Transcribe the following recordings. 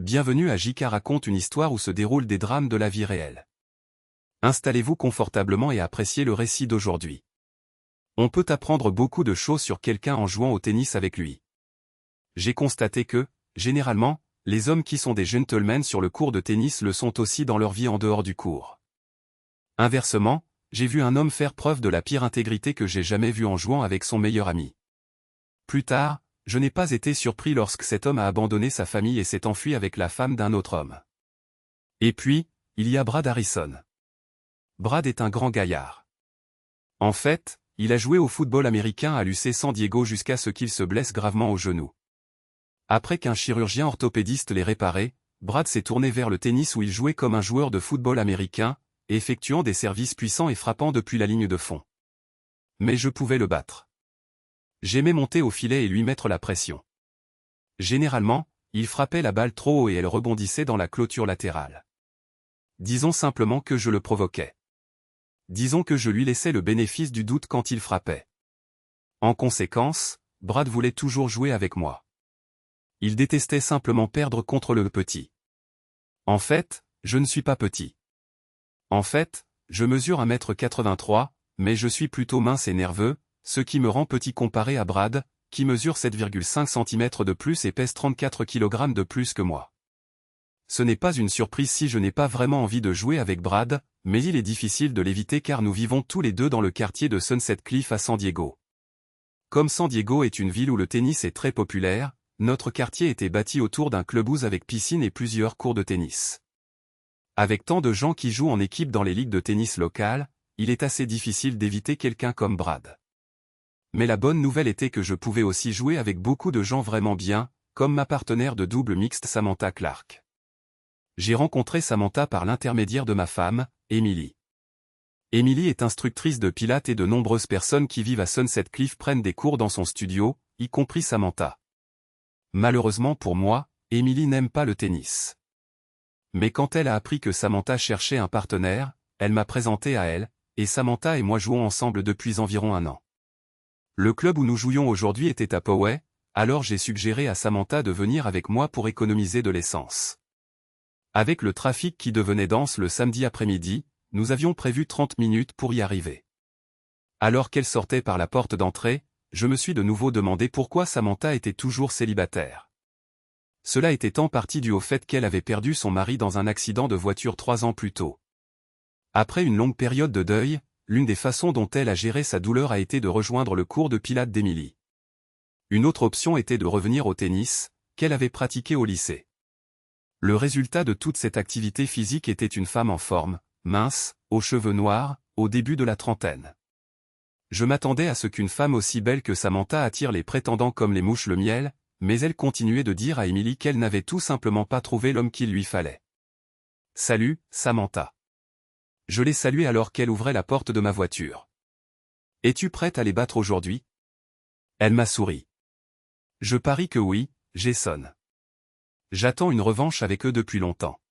Bienvenue à JK raconte une histoire où se déroulent des drames de la vie réelle. Installez-vous confortablement et appréciez le récit d'aujourd'hui. On peut apprendre beaucoup de choses sur quelqu'un en jouant au tennis avec lui. J'ai constaté que, généralement, les hommes qui sont des gentlemen sur le court de tennis le sont aussi dans leur vie en dehors du court. Inversement, j'ai vu un homme faire preuve de la pire intégrité que j'ai jamais vue en jouant avec son meilleur ami. Plus tard, je n'ai pas été surpris lorsque cet homme a abandonné sa famille et s'est enfui avec la femme d'un autre homme. Et puis, il y a Brad Harrison. Brad est un grand gaillard. En fait, il a joué au football américain à l'UC San Diego jusqu'à ce qu'il se blesse gravement au genou. Après qu'un chirurgien orthopédiste l'ait réparé, Brad s'est tourné vers le tennis où il jouait comme un joueur de football américain, effectuant des services puissants et frappant depuis la ligne de fond. Mais je pouvais le battre. J'aimais monter au filet et lui mettre la pression. Généralement, il frappait la balle trop haut et elle rebondissait dans la clôture latérale. Disons simplement que je le provoquais. Disons que je lui laissais le bénéfice du doute quand il frappait. En conséquence, Brad voulait toujours jouer avec moi. Il détestait simplement perdre contre le petit. En fait, je ne suis pas petit. En fait, je mesure 1,83 m, mais je suis plutôt mince et nerveux, ce qui me rend petit comparé à Brad, qui mesure 7,5 cm de plus et pèse 34 kg de plus que moi. Ce n'est pas une surprise si je n'ai pas vraiment envie de jouer avec Brad, mais il est difficile de l'éviter car nous vivons tous les deux dans le quartier de Sunset Cliff à San Diego. Comme San Diego est une ville où le tennis est très populaire, notre quartier était bâti autour d'un clubhouse avec piscine et plusieurs courts de tennis. Avec tant de gens qui jouent en équipe dans les ligues de tennis locales, il est assez difficile d'éviter quelqu'un comme Brad. Mais la bonne nouvelle était que je pouvais aussi jouer avec beaucoup de gens vraiment bien, comme ma partenaire de double mixte Samantha Clark. J'ai rencontré Samantha par l'intermédiaire de ma femme, Emily. Emily est instructrice de pilates et de nombreuses personnes qui vivent à Sunset Cliff prennent des cours dans son studio, y compris Samantha. Malheureusement pour moi, Emily n'aime pas le tennis. Mais quand elle a appris que Samantha cherchait un partenaire, elle m'a présenté à elle, et Samantha et moi jouons ensemble depuis environ 1 an. Le club où nous jouions aujourd'hui était à Poway, alors j'ai suggéré à Samantha de venir avec moi pour économiser de l'essence. Avec le trafic qui devenait dense le samedi après-midi, nous avions prévu 30 minutes pour y arriver. Alors qu'elle sortait par la porte d'entrée, je me suis de nouveau demandé pourquoi Samantha était toujours célibataire. Cela était en partie dû au fait qu'elle avait perdu son mari dans un accident de voiture 3 ans plus tôt. Après une longue période de deuil, l'une des façons dont elle a géré sa douleur a été de rejoindre le cours de pilates d'Emily. Une autre option était de revenir au tennis, qu'elle avait pratiqué au lycée. Le résultat de toute cette activité physique était une femme en forme, mince, aux cheveux noirs, au début de la trentaine. Je m'attendais à ce qu'une femme aussi belle que Samantha attire les prétendants comme les mouches le miel, mais elle continuait de dire à Emily qu'elle n'avait tout simplement pas trouvé l'homme qu'il lui fallait. « Salut, Samantha. » Je l'ai saluée alors qu'elle ouvrait la porte de ma voiture. « Es-tu prête à les battre aujourd'hui ?» Elle m'a souri. « Je parie que oui, Jason. J'attends une revanche avec eux depuis longtemps. »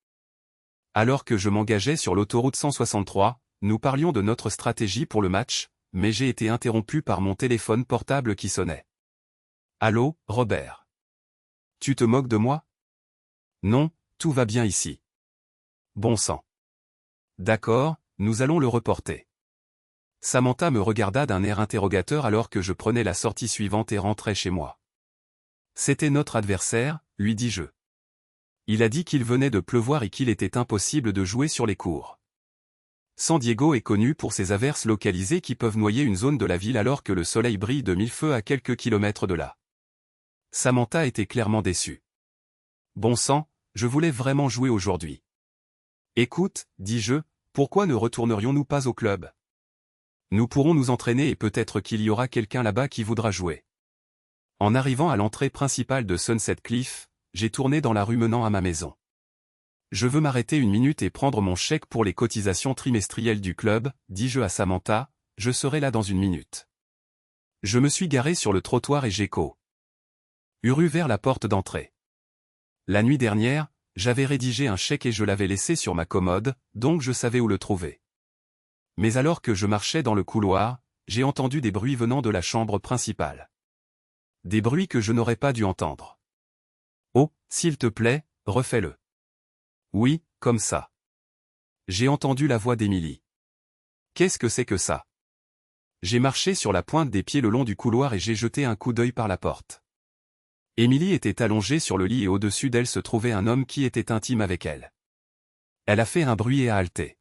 Alors que je m'engageais sur l'autoroute 163, nous parlions de notre stratégie pour le match, mais j'ai été interrompu par mon téléphone portable qui sonnait. « Allô, Robert. Tu te moques de moi ? » ? « Non, tout va bien ici. » Bon sang. D'accord, nous allons le reporter. Samantha me regarda d'un air interrogateur alors que je prenais la sortie suivante et rentrais chez moi. C'était notre adversaire, lui dis-je. Il a dit qu'il venait de pleuvoir et qu'il était impossible de jouer sur les courts. San Diego est connu pour ses averses localisées qui peuvent noyer une zone de la ville alors que le soleil brille de 1000 feux à quelques kilomètres de là. Samantha était clairement déçue. Bon sang, je voulais vraiment jouer aujourd'hui. Écoute, dis-je, pourquoi ne retournerions-nous pas au club ? Nous pourrons nous entraîner et peut-être qu'il y aura quelqu'un là-bas qui voudra jouer. En arrivant à l'entrée principale de Sunset Cliff, j'ai tourné dans la rue menant à ma maison. Je veux m'arrêter 1 minute et prendre mon chèque pour les cotisations trimestrielles du club, dis-je à Samantha, je serai là dans 1 minute. Je me suis garé sur le trottoir et j'ai couru vers la porte d'entrée. La nuit dernière, j'avais rédigé un chèque et je l'avais laissé sur ma commode, donc je savais où le trouver. Mais alors que je marchais dans le couloir, j'ai entendu des bruits venant de la chambre principale. Des bruits que je n'aurais pas dû entendre. « Oh, s'il te plaît, refais-le. Oui, comme ça. J'ai entendu la voix d'Émilie. Qu'est-ce que c'est que ça? J'ai marché sur la pointe des pieds le long du couloir et j'ai jeté un coup d'œil par la porte. Émilie était allongée sur le lit et au-dessus d'elle se trouvait un homme qui était intime avec elle. Elle a fait un bruit et a halté.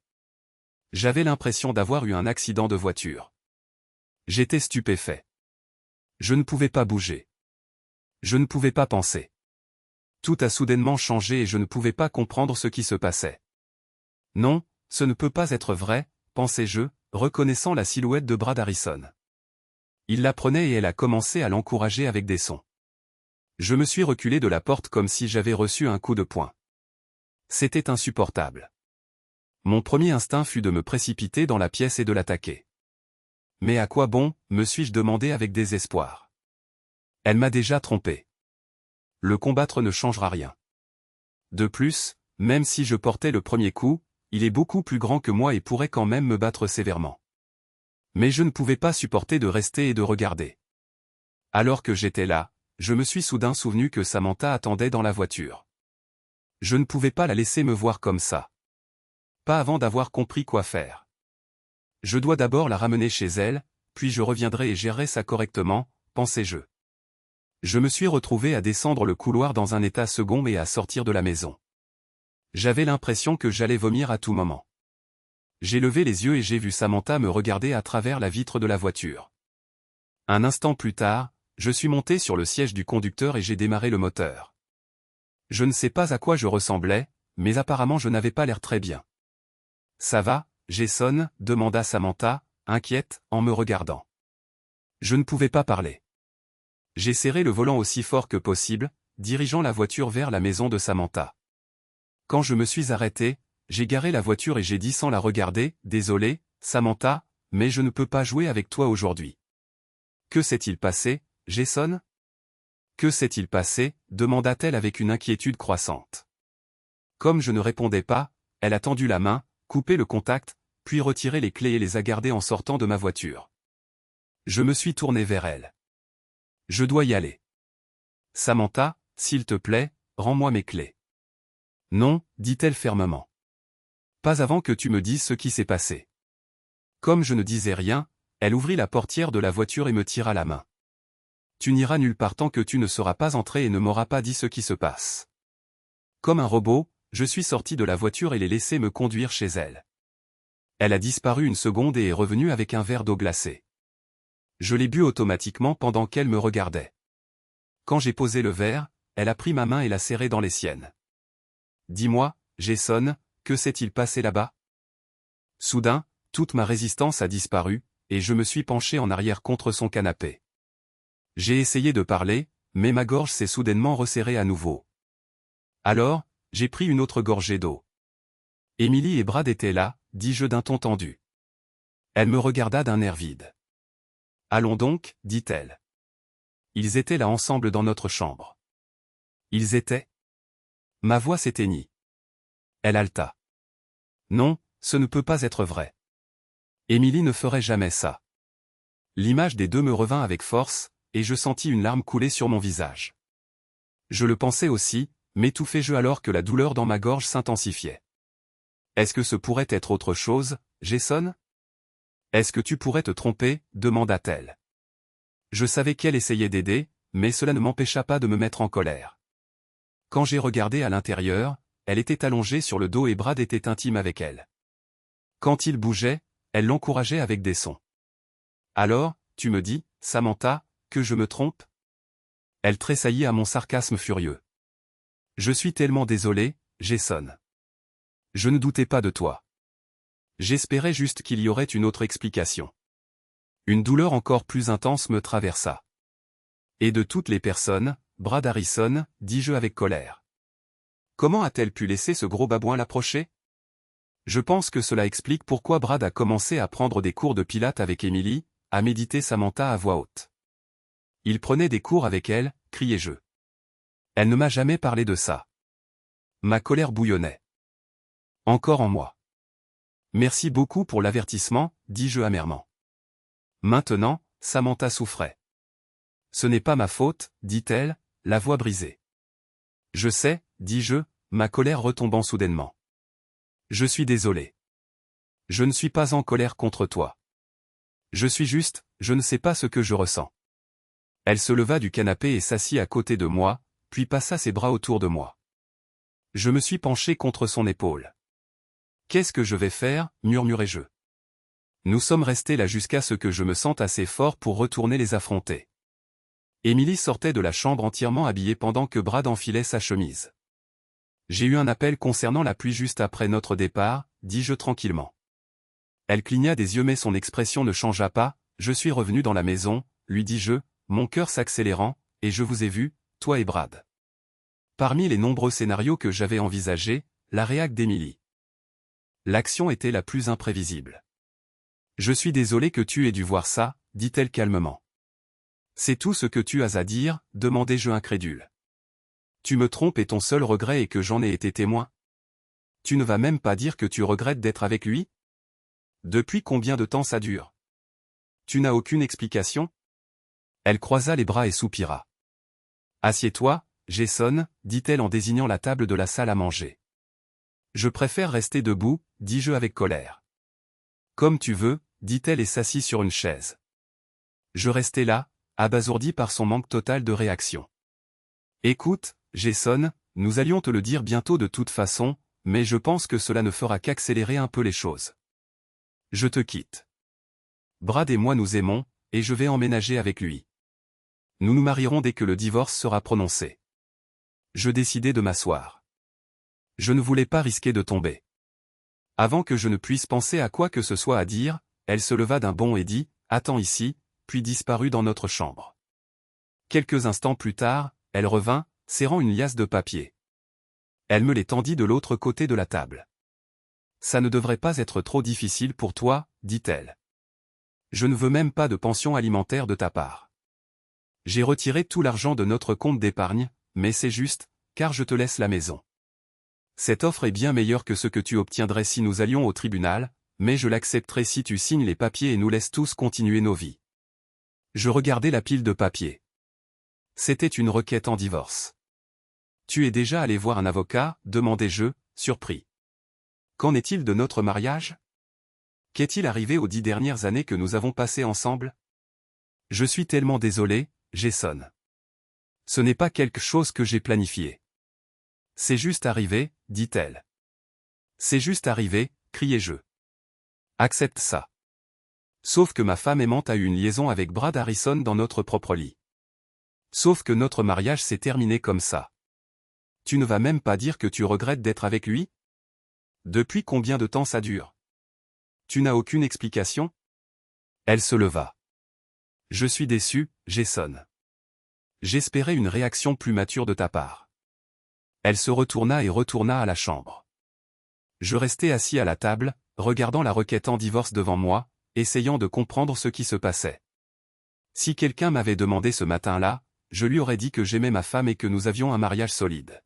J'avais l'impression d'avoir eu un accident de voiture. J'étais stupéfait. Je ne pouvais pas bouger. Je ne pouvais pas penser. Tout a soudainement changé et je ne pouvais pas comprendre ce qui se passait. Non, ce ne peut pas être vrai, pensais-je, reconnaissant la silhouette de Brad Harrison. Il la prenait et elle a commencé à l'encourager avec des sons. Je me suis reculé de la porte comme si j'avais reçu un coup de poing. C'était insupportable. Mon premier instinct fut de me précipiter dans la pièce et de l'attaquer. Mais à quoi bon, me suis-je demandé avec désespoir. Elle m'a déjà trompé. Le combattre ne changera rien. De plus, même si je portais le premier coup, il est beaucoup plus grand que moi et pourrait quand même me battre sévèrement. Mais je ne pouvais pas supporter de rester et de regarder. Alors que j'étais là, je me suis soudain souvenu que Samantha attendait dans la voiture. Je ne pouvais pas la laisser me voir comme ça. Pas avant d'avoir compris quoi faire. Je dois d'abord la ramener chez elle, puis je reviendrai et gérerai ça correctement, pensais-je. Je me suis retrouvé à descendre le couloir dans un état second et à sortir de la maison. J'avais l'impression que j'allais vomir à tout moment. J'ai levé les yeux et j'ai vu Samantha me regarder à travers la vitre de la voiture. Un instant plus tard, je suis monté sur le siège du conducteur et j'ai démarré le moteur. Je ne sais pas à quoi je ressemblais, mais apparemment je n'avais pas l'air très bien. « Ça va, Jason ?» demanda Samantha, inquiète, en me regardant. Je ne pouvais pas parler. J'ai serré le volant aussi fort que possible, dirigeant la voiture vers la maison de Samantha. Quand je me suis arrêté, j'ai garé la voiture et j'ai dit sans la regarder, « Désolé, Samantha, mais je ne peux pas jouer avec toi aujourd'hui. » « Que s'est-il passé, Jason ? » « Que s'est-il passé ?» demanda-t-elle avec une inquiétude croissante. Comme je ne répondais pas, elle a tendu la main, coupé le contact, puis retiré les clés et les a gardées en sortant de ma voiture. Je me suis tourné vers elle. « Je dois y aller. Samantha, s'il te plaît, rends-moi mes clés. » « Non, » dit-elle fermement. « Pas avant que tu me dises ce qui s'est passé. » Comme je ne disais rien, elle ouvrit la portière de la voiture et me tira la main. « Tu n'iras nulle part tant que tu ne seras pas entré et ne m'auras pas dit ce qui se passe. » Comme un robot, je suis sorti de la voiture et l'ai laissé me conduire chez elle. Elle a disparu une seconde et est revenue avec un verre d'eau glacée. Je l'ai bu automatiquement pendant qu'elle me regardait. Quand j'ai posé le verre, elle a pris ma main et l'a serrée dans les siennes. « Dis-moi, Jason, que s'est-il passé là-bas ?» Soudain, toute ma résistance a disparu, et je me suis penché en arrière contre son canapé. J'ai essayé de parler, mais ma gorge s'est soudainement resserrée à nouveau. Alors, j'ai pris une autre gorgée d'eau. Émilie et Brad étaient là, dis-je d'un ton tendu. Elle me regarda d'un air vide. « Allons donc, dit-elle. » Ils étaient là ensemble dans notre chambre. Ils étaient. Ma voix s'éteignit. Elle haleta. Non, ce ne peut pas être vrai. Émilie ne ferait jamais ça. L'image des deux me revint avec force, et je sentis une larme couler sur mon visage. Je le pensais aussi, m'étouffai-je alors que la douleur dans ma gorge s'intensifiait. Est-ce que ce pourrait être autre chose, Jason ? Est-ce que tu pourrais te tromper, demanda-t-elle. Je savais qu'elle essayait d'aider, mais cela ne m'empêcha pas de me mettre en colère. Quand j'ai regardé à l'intérieur, elle était allongée sur le dos et Brad était intime avec elle. Quand il bougeait, elle l'encourageait avec des sons. Alors, tu me dis, Samantha, que je me trompe ? Elle tressaillit à mon sarcasme furieux. Je suis tellement désolé, Jason. Je ne doutais pas de toi. J'espérais juste qu'il y aurait une autre explication. Une douleur encore plus intense me traversa. Et de toutes les personnes, Brad Harrison, dis-je avec colère. Comment a-t-elle pu laisser ce gros babouin l'approcher ? Je pense que cela explique pourquoi Brad a commencé à prendre des cours de pilates avec Émilie, à méditer Samantha à voix haute. Il prenait des cours avec elle, criai-je. Elle ne m'a jamais parlé de ça. Ma colère bouillonnait. Encore en moi. Merci beaucoup pour l'avertissement, dis-je amèrement. Maintenant, Samantha souffrait. Ce n'est pas ma faute, dit-elle, la voix brisée. Je sais, dis-je, ma colère retombant soudainement. Je suis désolé. Je ne suis pas en colère contre toi. Je suis juste, je ne sais pas ce que je ressens. Elle se leva du canapé et s'assit à côté de moi, puis passa ses bras autour de moi. Je me suis penché contre son épaule. Qu'est-ce que je vais faire, murmurai-je. Nous sommes restés là jusqu'à ce que je me sente assez fort pour retourner les affronter. Émilie sortait de la chambre entièrement habillée pendant que Brad enfilait sa chemise. J'ai eu un appel concernant la pluie juste après notre départ, dis-je tranquillement. Elle cligna des yeux mais son expression ne changea pas. Je suis revenu dans la maison, lui dis-je, mon cœur s'accélérant, et je vous ai vu, toi et Brad. Parmi les nombreux scénarios que j'avais envisagés, la réac d'Émilie. L'action était la plus imprévisible. Je suis désolé que tu aies dû voir ça, dit-elle calmement. C'est tout ce que tu as à dire, demandai-je incrédule. Tu me trompes et ton seul regret est que j'en ai été témoin. Tu ne vas même pas dire que tu regrettes d'être avec lui? Depuis combien de temps ça dure? Tu n'as aucune explication? Elle croisa les bras et soupira. Assieds-toi, Jason, dit-elle en désignant la table de la salle à manger. Je préfère rester debout, dis-je avec colère. Comme tu veux, dit-elle et s'assit sur une chaise. Je restai là, abasourdi par son manque total de réaction. Écoute, Jason, nous allions te le dire bientôt de toute façon, mais je pense que cela ne fera qu'accélérer un peu les choses. Je te quitte. Brad et moi nous aimons, et je vais emménager avec lui. Nous nous marierons dès que le divorce sera prononcé. Je décidai de m'asseoir. Je ne voulais pas risquer de tomber. Avant que je ne puisse penser à quoi que ce soit à dire, elle se leva d'un bond et dit « Attends ici », puis disparut dans notre chambre. Quelques instants plus tard, elle revint, serrant une liasse de papier. Elle me les tendit de l'autre côté de la table. « Ça ne devrait pas être trop difficile pour toi, dit-elle. Je ne veux même pas de pension alimentaire de ta part. J'ai retiré tout l'argent de notre compte d'épargne, mais c'est juste, car je te laisse la maison. Cette offre est bien meilleure que ce que tu obtiendrais si nous allions au tribunal, mais je l'accepterai si tu signes les papiers et nous laisses tous continuer nos vies. » Je regardai la pile de papiers. C'était une requête en divorce. « Tu es déjà allé voir un avocat ?» demandai-je, surpris. « Qu'en est-il de notre mariage? Qu'est-il arrivé aux 10 dernières années que nous avons passées ensemble? Je suis tellement désolé, Jason. Ce n'est pas quelque chose que j'ai planifié. C'est juste arrivé, dit-elle. C'est juste arrivé, criai-je. Accepte ça. Sauf que ma femme aimante a eu une liaison avec Brad Harrison dans notre propre lit. Sauf que notre mariage s'est terminé comme ça. Tu ne vas même pas dire que tu regrettes d'être avec lui? Depuis combien de temps ça dure? Tu n'as aucune explication? Elle se leva. Je suis déçu, Jason. J'espérais une réaction plus mature de ta part. Elle se retourna et retourna à la chambre. Je restai assis à la table, regardant la requête en divorce devant moi, essayant de comprendre ce qui se passait. Si quelqu'un m'avait demandé ce matin-là, je lui aurais dit que j'aimais ma femme et que nous avions un mariage solide.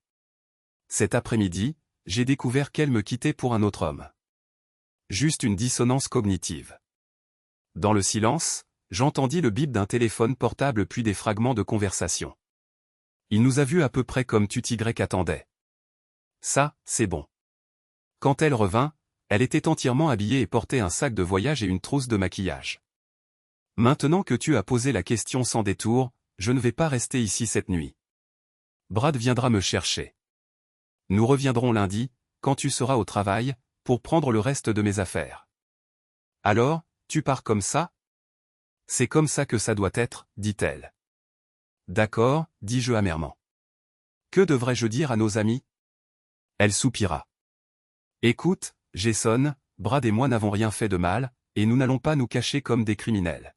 Cet après-midi, j'ai découvert qu'elle me quittait pour un autre homme. Juste une dissonance cognitive. Dans le silence, j'entendis le bip d'un téléphone portable puis des fragments de conversation. Il nous a vus à peu près comme Y attendait. Ça, c'est bon. Quand elle revint, elle était entièrement habillée et portait un sac de voyage et une trousse de maquillage. Maintenant que tu as posé la question sans détour, je ne vais pas rester ici cette nuit. Brad viendra me chercher. Nous reviendrons lundi, quand tu seras au travail, pour prendre le reste de mes affaires. Alors, tu pars comme ça? C'est comme ça que ça doit être, dit-elle. D'accord, dis-je amèrement. Que devrais-je dire à nos amis? Elle soupira. Écoute, Jason, Brad et moi n'avons rien fait de mal, et nous n'allons pas nous cacher comme des criminels.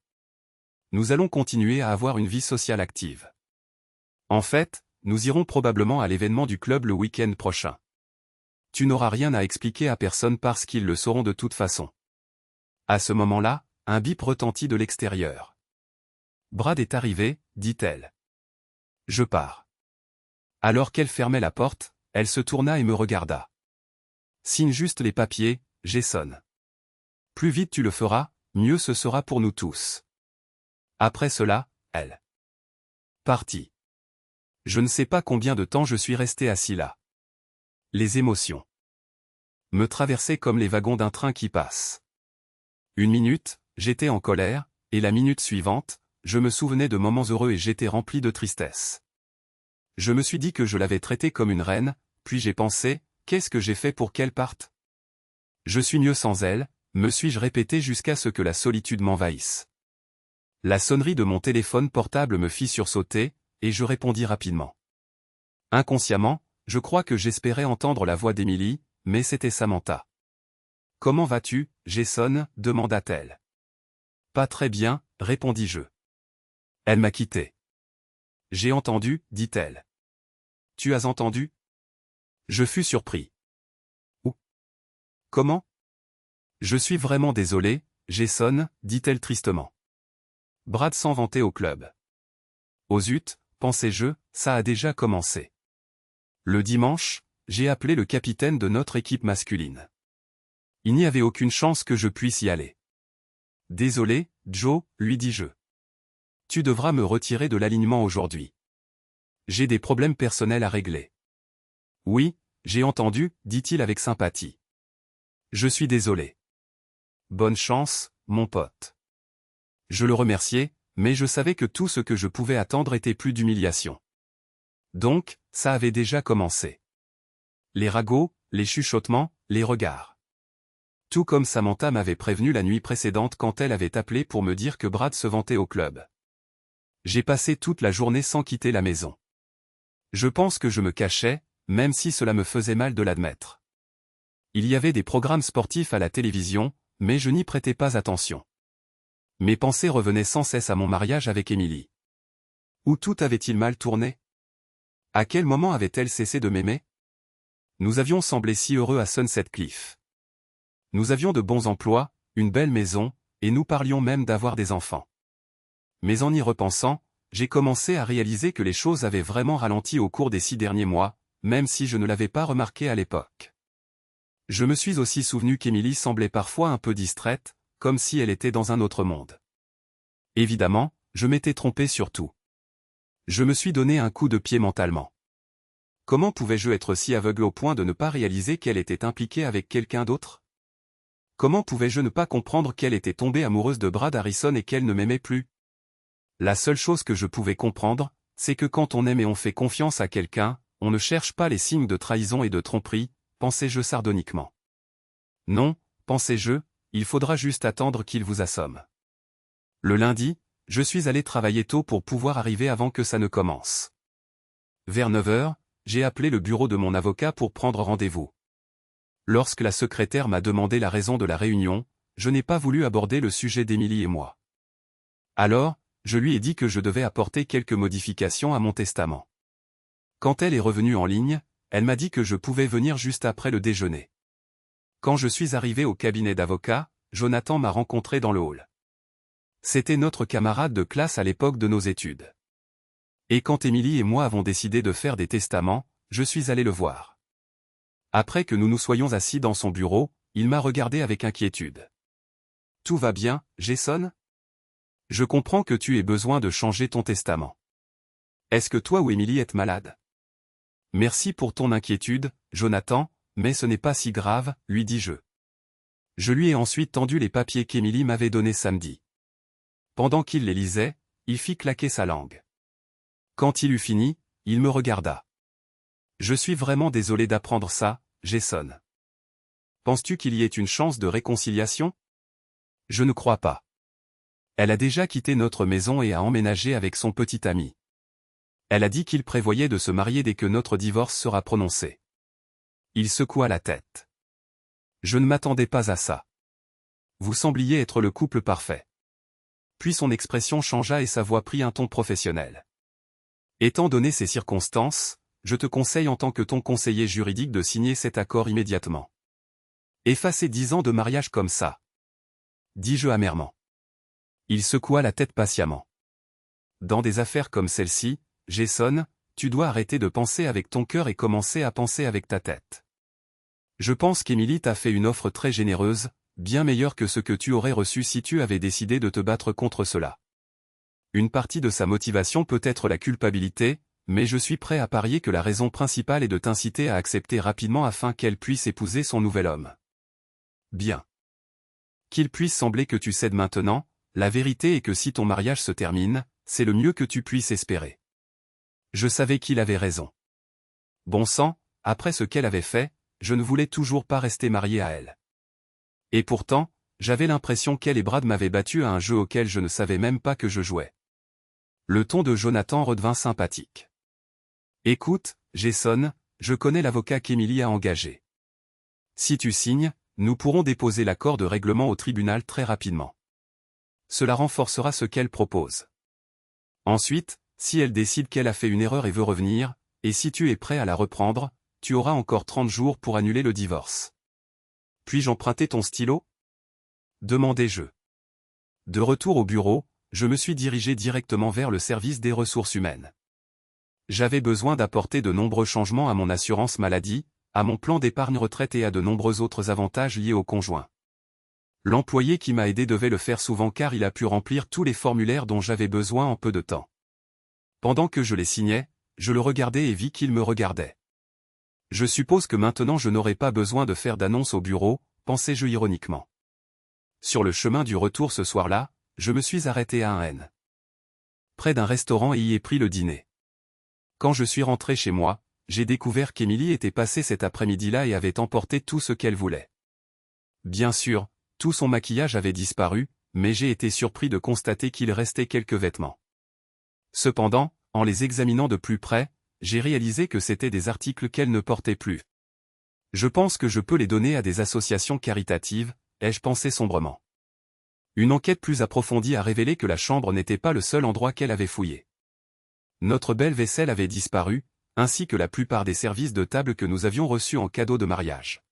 Nous allons continuer à avoir une vie sociale active. En fait, nous irons probablement à l'événement du club le week-end prochain. Tu n'auras rien à expliquer à personne parce qu'ils le sauront de toute façon. À ce moment-là, un bip retentit de l'extérieur. Brad est arrivé, dit-elle. Je pars. Alors qu'elle fermait la porte, elle se tourna et me regarda. Signe juste les papiers, Jason. Plus vite tu le feras, mieux ce sera pour nous tous. Après cela, elle partit. Je ne sais pas combien de temps je suis resté assis là. Les émotions me traversaient comme les wagons d'un train qui passe. Une minute, j'étais en colère, et la minute suivante, je me souvenais de moments heureux et j'étais rempli de tristesse. Je me suis dit que je l'avais traitée comme une reine, puis j'ai pensé, qu'est-ce que j'ai fait pour qu'elle parte? Je suis mieux sans elle, me suis-je répété jusqu'à ce que la solitude m'envahisse. La sonnerie de mon téléphone portable me fit sursauter, et je répondis rapidement. Inconsciemment, je crois que j'espérais entendre la voix d'Émilie, mais c'était Samantha. « Comment vas-tu, Jason » demanda-t-elle. « Pas très bien » répondis-je. Elle m'a quitté. « J'ai entendu » dit-elle. « Tu as entendu » Je fus surpris. « Où ? Comment ? Je suis vraiment désolé, Jason, dit-elle tristement. Brad s'en vantait au club. Oh zut, pensais-je, ça a déjà commencé. Le dimanche, j'ai appelé le capitaine de notre équipe masculine. Il n'y avait aucune chance que je puisse y aller. Désolé, Joe, lui dis-je. Tu devras me retirer de l'alignement aujourd'hui. J'ai des problèmes personnels à régler. Oui, j'ai entendu, dit-il avec sympathie. Je suis désolé. Bonne chance, mon pote. Je le remerciai, mais je savais que tout ce que je pouvais attendre était plus d'humiliation. Donc, ça avait déjà commencé. Les ragots, les chuchotements, les regards. Tout comme Samantha m'avait prévenu la nuit précédente quand elle avait appelé pour me dire que Brad se vantait au club. J'ai passé toute la journée sans quitter la maison. Je pense que je me cachais, même si cela me faisait mal de l'admettre. Il y avait des programmes sportifs à la télévision, mais je n'y prêtais pas attention. Mes pensées revenaient sans cesse à mon mariage avec Émilie. Où tout avait-il mal tourné? À quel moment avait-elle cessé de m'aimer? Nous avions semblé si heureux à Sunset Cliff. Nous avions de bons emplois, une belle maison, et nous parlions même d'avoir des enfants. Mais en y repensant, j'ai commencé à réaliser que les choses avaient vraiment ralenti au cours des 6 derniers mois, même si je ne l'avais pas remarqué à l'époque. Je me suis aussi souvenu qu'Émilie semblait parfois un peu distraite, comme si elle était dans un autre monde. Évidemment, je m'étais trompé sur tout. Je me suis donné un coup de pied mentalement. Comment pouvais-je être si aveugle au point de ne pas réaliser qu'elle était impliquée avec quelqu'un d'autre? Comment pouvais-je ne pas comprendre qu'elle était tombée amoureuse de Brad Harrison et qu'elle ne m'aimait plus? La seule chose que je pouvais comprendre, c'est que quand on aime et on fait confiance à quelqu'un, on ne cherche pas les signes de trahison et de tromperie, pensais-je sardoniquement. Non, pensais-je, il faudra juste attendre qu'il vous assomme. Le lundi, je suis allé travailler tôt pour pouvoir arriver avant que ça ne commence. Vers 9 heures, j'ai appelé le bureau de mon avocat pour prendre rendez-vous. Lorsque la secrétaire m'a demandé la raison de la réunion, je n'ai pas voulu aborder le sujet d'Émilie et moi. Alors, je lui ai dit que je devais apporter quelques modifications à mon testament. Quand elle est revenue en ligne, elle m'a dit que je pouvais venir juste après le déjeuner. Quand je suis arrivé au cabinet d'avocat, Jonathan m'a rencontré dans le hall. C'était notre camarade de classe à l'époque de nos études. Et quand Émilie et moi avons décidé de faire des testaments, je suis allé le voir. Après que nous nous soyons assis dans son bureau, il m'a regardé avec inquiétude. « Tout va bien, Jason ? Je comprends que tu aies besoin de changer ton testament. Est-ce que toi ou Émilie êtes malade ? Merci pour ton inquiétude, Jonathan, mais ce n'est pas si grave, lui dis-je. Je lui ai ensuite tendu les papiers qu'Émilie m'avait donnés samedi. Pendant qu'il les lisait, il fit claquer sa langue. Quand il eut fini, il me regarda. Je suis vraiment désolé d'apprendre ça, Jason. Penses-tu qu'il y ait une chance de réconciliation? Je ne crois pas. Elle a déjà quitté notre maison et a emménagé avec son petit ami. Elle a dit qu'il prévoyait de se marier dès que notre divorce sera prononcé. Il secoua la tête. Je ne m'attendais pas à ça. Vous sembliez être le couple parfait. Puis son expression changea et sa voix prit un ton professionnel. Étant donné ces circonstances, je te conseille en tant que ton conseiller juridique de signer cet accord immédiatement. Effacer 10 ans de mariage comme ça. Dis-je amèrement. Il secoua la tête patiemment. Dans des affaires comme celle-ci, Jason, tu dois arrêter de penser avec ton cœur et commencer à penser avec ta tête. Je pense qu'Émilie t'a fait une offre très généreuse, bien meilleure que ce que tu aurais reçu si tu avais décidé de te battre contre cela. Une partie de sa motivation peut être la culpabilité, mais je suis prêt à parier que la raison principale est de t'inciter à accepter rapidement afin qu'elle puisse épouser son nouvel homme. Bien. Qu'il puisse sembler que tu cèdes maintenant, la vérité est que si ton mariage se termine, c'est le mieux que tu puisses espérer. Je savais qu'il avait raison. Bon sang, après ce qu'elle avait fait, je ne voulais toujours pas rester marié à elle. Et pourtant, j'avais l'impression qu'elle et Brad m'avaient battu à un jeu auquel je ne savais même pas que je jouais. Le ton de Jonathan redevint sympathique. Écoute, Jason, je connais l'avocat qu'Emily a engagé. Si tu signes, nous pourrons déposer l'accord de règlement au tribunal très rapidement. Cela renforcera ce qu'elle propose. Ensuite, si elle décide qu'elle a fait une erreur et veut revenir, et si tu es prêt à la reprendre, tu auras encore 30 jours pour annuler le divorce. Puis-je emprunter ton stylo ? Demandai-je. De retour au bureau, je me suis dirigé directement vers le service des ressources humaines. J'avais besoin d'apporter de nombreux changements à mon assurance maladie, à mon plan d'épargne retraite et à de nombreux autres avantages liés au conjoint. L'employé qui m'a aidé devait le faire souvent car il a pu remplir tous les formulaires dont j'avais besoin en peu de temps. Pendant que je les signais, je le regardais et vis qu'il me regardait. Je suppose que maintenant je n'aurai pas besoin de faire d'annonce au bureau, pensais-je ironiquement. Sur le chemin du retour ce soir-là, je me suis arrêté à un N. Près d'un restaurant et y ai pris le dîner. Quand je suis rentré chez moi, j'ai découvert qu'Emily était passée cet après-midi-là et avait emporté tout ce qu'elle voulait. Bien sûr, tout son maquillage avait disparu, mais j'ai été surpris de constater qu'il restait quelques vêtements. Cependant, en les examinant de plus près, j'ai réalisé que c'étaient des articles qu'elle ne portait plus. Je pense que je peux les donner à des associations caritatives, ai-je pensé sombrement. Une enquête plus approfondie a révélé que la chambre n'était pas le seul endroit qu'elle avait fouillé. Notre belle vaisselle avait disparu, ainsi que la plupart des services de table que nous avions reçus en cadeau de mariage.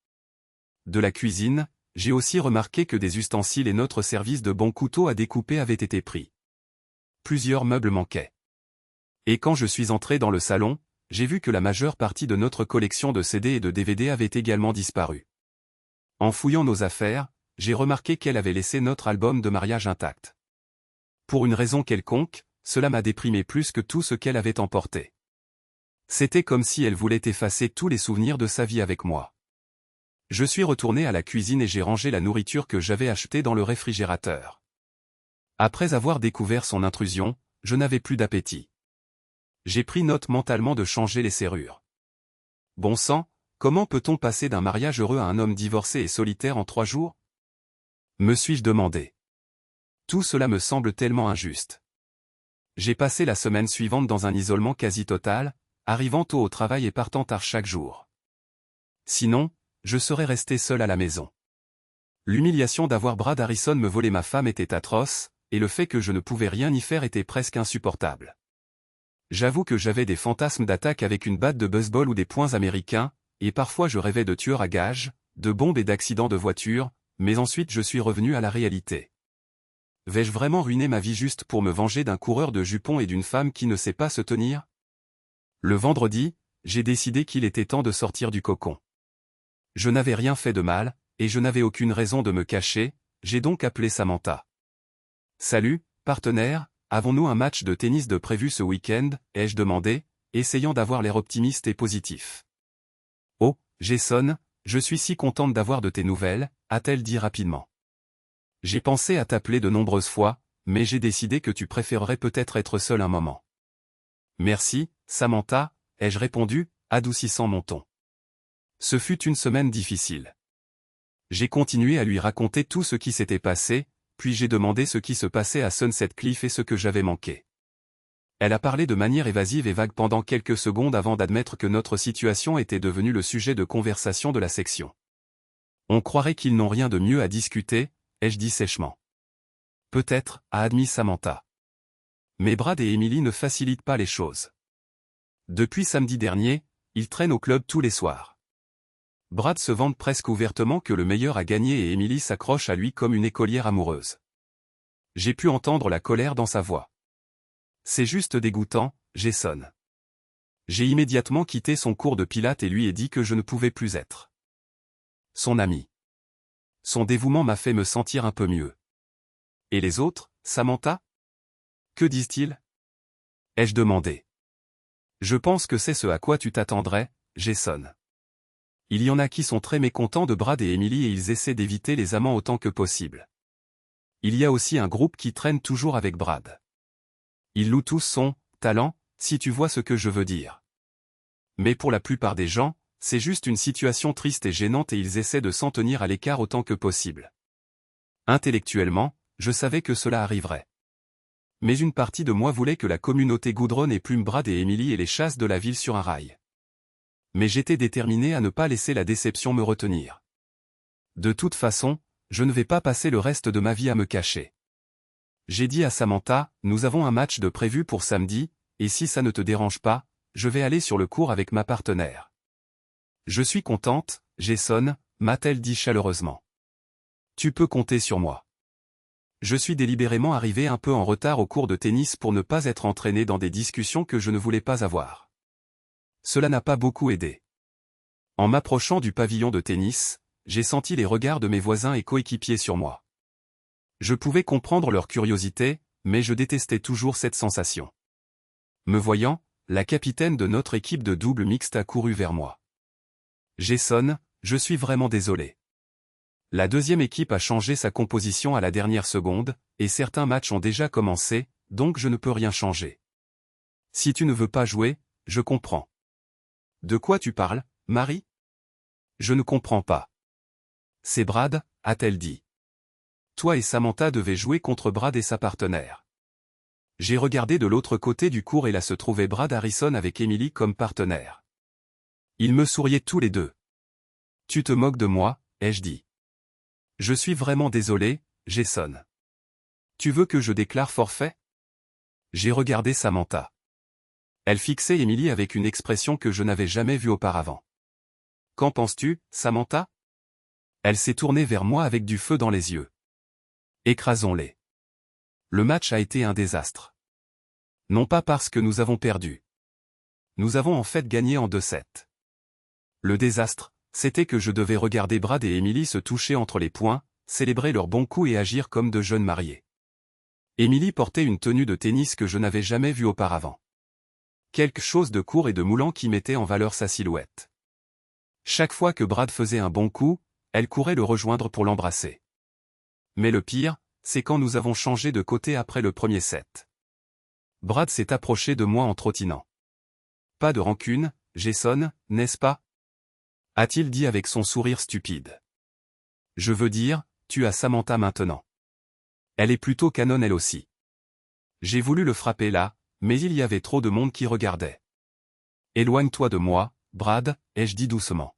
De la cuisine, j'ai aussi remarqué que des ustensiles et notre service de bons couteaux à découper avaient été pris. Plusieurs meubles manquaient. Et quand je suis entré dans le salon, j'ai vu que la majeure partie de notre collection de CD et de DVD avait également disparu. En fouillant nos affaires, j'ai remarqué qu'elle avait laissé notre album de mariage intact. Pour une raison quelconque, cela m'a déprimé plus que tout ce qu'elle avait emporté. C'était comme si elle voulait effacer tous les souvenirs de sa vie avec moi. Je suis retourné à la cuisine et j'ai rangé la nourriture que j'avais achetée dans le réfrigérateur. Après avoir découvert son intrusion, je n'avais plus d'appétit. J'ai pris note mentalement de changer les serrures. Bon sang, comment peut-on passer d'un mariage heureux à un homme divorcé et solitaire en 3 jours ? Me suis-je demandé. Tout cela me semble tellement injuste. J'ai passé la semaine suivante dans un isolement quasi total, arrivant tôt au travail et partant tard chaque jour. Sinon, je serais resté seul à la maison. L'humiliation d'avoir Brad Harrison me voler ma femme était atroce, et le fait que je ne pouvais rien y faire était presque insupportable. J'avoue que j'avais des fantasmes d'attaque avec une batte de baseball ou des poings américains, et parfois je rêvais de tueurs à gages, de bombes et d'accidents de voiture, mais ensuite je suis revenu à la réalité. Vais-je vraiment ruiner ma vie juste pour me venger d'un coureur de jupons et d'une femme qui ne sait pas se tenir ? Le vendredi, j'ai décidé qu'il était temps de sortir du cocon. Je n'avais rien fait de mal, et je n'avais aucune raison de me cacher, j'ai donc appelé Samantha. « Salut, partenaire, avons-nous un match de tennis de prévu ce week-end » ai-je demandé, essayant d'avoir l'air optimiste et positif. « Oh, Jason, je suis si contente d'avoir de tes nouvelles » a-t-elle dit rapidement. « J'ai pensé à t'appeler de nombreuses fois, mais j'ai décidé que tu préférerais peut-être être seule un moment. »« Merci, Samantha » ai-je répondu, adoucissant mon ton. Ce fut une semaine difficile. J'ai continué à lui raconter tout ce qui s'était passé, puis j'ai demandé ce qui se passait à Sunset Cliff et ce que j'avais manqué. Elle a parlé de manière évasive et vague pendant quelques secondes avant d'admettre que notre situation était devenue le sujet de conversation de la section. On croirait qu'ils n'ont rien de mieux à discuter, ai-je dit sèchement. Peut-être, a admis Samantha. Mais Brad et Emily ne facilitent pas les choses. Depuis samedi dernier, ils traînent au club tous les soirs. Brad se vante presque ouvertement que le meilleur a gagné et Emily s'accroche à lui comme une écolière amoureuse. J'ai pu entendre la colère dans sa voix. C'est juste dégoûtant, Jason. J'ai immédiatement quitté son cours de pilates et lui ai dit que je ne pouvais plus être son ami. Son dévouement m'a fait me sentir un peu mieux. Et les autres, Samantha ? Que disent-ils ? Ai-je demandé. Je pense que c'est ce à quoi tu t'attendrais, Jason. Il y en a qui sont très mécontents de Brad et Emily et ils essaient d'éviter les amants autant que possible. Il y a aussi un groupe qui traîne toujours avec Brad. Ils louent tous son talent, si tu vois ce que je veux dire. Mais pour la plupart des gens, c'est juste une situation triste et gênante et ils essaient de s'en tenir à l'écart autant que possible. Intellectuellement, je savais que cela arriverait. Mais une partie de moi voulait que la communauté goudronne et plume Brad et Emily et les chasse de la ville sur un rail. Mais j'étais déterminé à ne pas laisser la déception me retenir. De toute façon, je ne vais pas passer le reste de ma vie à me cacher. J'ai dit à Samantha, nous avons un match de prévu pour samedi, et si ça ne te dérange pas, je vais aller sur le court avec ma partenaire. Je suis contente, Jason, m'a-t-elle dit chaleureusement. Tu peux compter sur moi. Je suis délibérément arrivé un peu en retard au cours de tennis pour ne pas être entraîné dans des discussions que je ne voulais pas avoir. Cela n'a pas beaucoup aidé. En m'approchant du pavillon de tennis, j'ai senti les regards de mes voisins et coéquipiers sur moi. Je pouvais comprendre leur curiosité, mais je détestais toujours cette sensation. Me voyant, la capitaine de notre équipe de double mixte a couru vers moi. Jason, je suis vraiment désolé. La deuxième équipe a changé sa composition à la dernière seconde, et certains matchs ont déjà commencé, donc je ne peux rien changer. Si tu ne veux pas jouer, je comprends. De quoi tu parles, Marie? Je ne comprends pas. C'est Brad, a-t-elle dit. Toi et Samantha devez jouer contre Brad et sa partenaire. J'ai regardé de l'autre côté du court et là se trouvait Brad Harrison avec Emily comme partenaire. Ils me souriaient tous les deux. Tu te moques de moi, ai-je dit. Je suis vraiment désolé, Jason. Tu veux que je déclare forfait? J'ai regardé Samantha. Elle fixait Emily avec une expression que je n'avais jamais vue auparavant. Qu'en penses-tu, Samantha? Elle s'est tournée vers moi avec du feu dans les yeux. Écrasons-les. Le match a été un désastre. Non pas parce que nous avons perdu. Nous avons en fait gagné en 2-7. Le désastre, c'était que je devais regarder Brad et Emily se toucher entre les poings, célébrer leur bon coup et agir comme de jeunes mariés. Emily portait une tenue de tennis que je n'avais jamais vue auparavant. Quelque chose de court et de moulant qui mettait en valeur sa silhouette. Chaque fois que Brad faisait un bon coup, elle courait le rejoindre pour l'embrasser. Mais le pire, c'est quand nous avons changé de côté après le premier set. Brad s'est approché de moi en trottinant. Pas de rancune, Jason, n'est-ce pas? A-t-il dit avec son sourire stupide. Je veux dire, tu as Samantha maintenant. Elle est plutôt canonne elle aussi. J'ai voulu le frapper là, mais il y avait trop de monde qui regardait. Éloigne-toi de moi, Brad, ai-je dit doucement.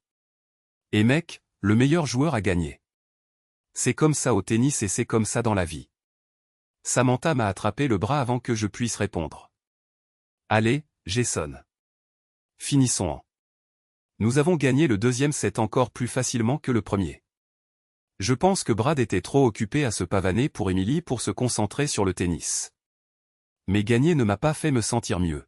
Et mec, le meilleur joueur a gagné. C'est comme ça au tennis et c'est comme ça dans la vie. Samantha m'a attrapé le bras avant que je puisse répondre. Allez, Jason. Finissons-en. Nous avons gagné le deuxième set encore plus facilement que le premier. Je pense que Brad était trop occupé à se pavaner pour Emily pour se concentrer sur le tennis. Mais gagner ne m'a pas fait me sentir mieux.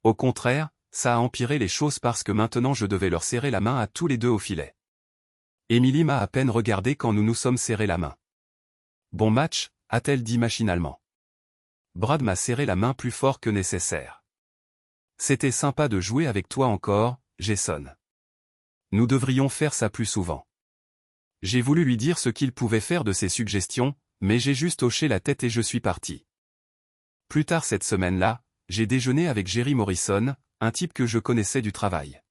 Au contraire, ça a empiré les choses parce que maintenant je devais leur serrer la main à tous les deux au filet. Emily m'a à peine regardé quand nous nous sommes serrés la main. Bon match, a-t-elle dit machinalement. Brad m'a serré la main plus fort que nécessaire. C'était sympa de jouer avec toi encore, Jason. Nous devrions faire ça plus souvent. J'ai voulu lui dire ce qu'il pouvait faire de ses suggestions, mais j'ai juste hoché la tête et je suis parti. Plus tard cette semaine-là, j'ai déjeuné avec Jerry Morrison, un type que je connaissais du travail.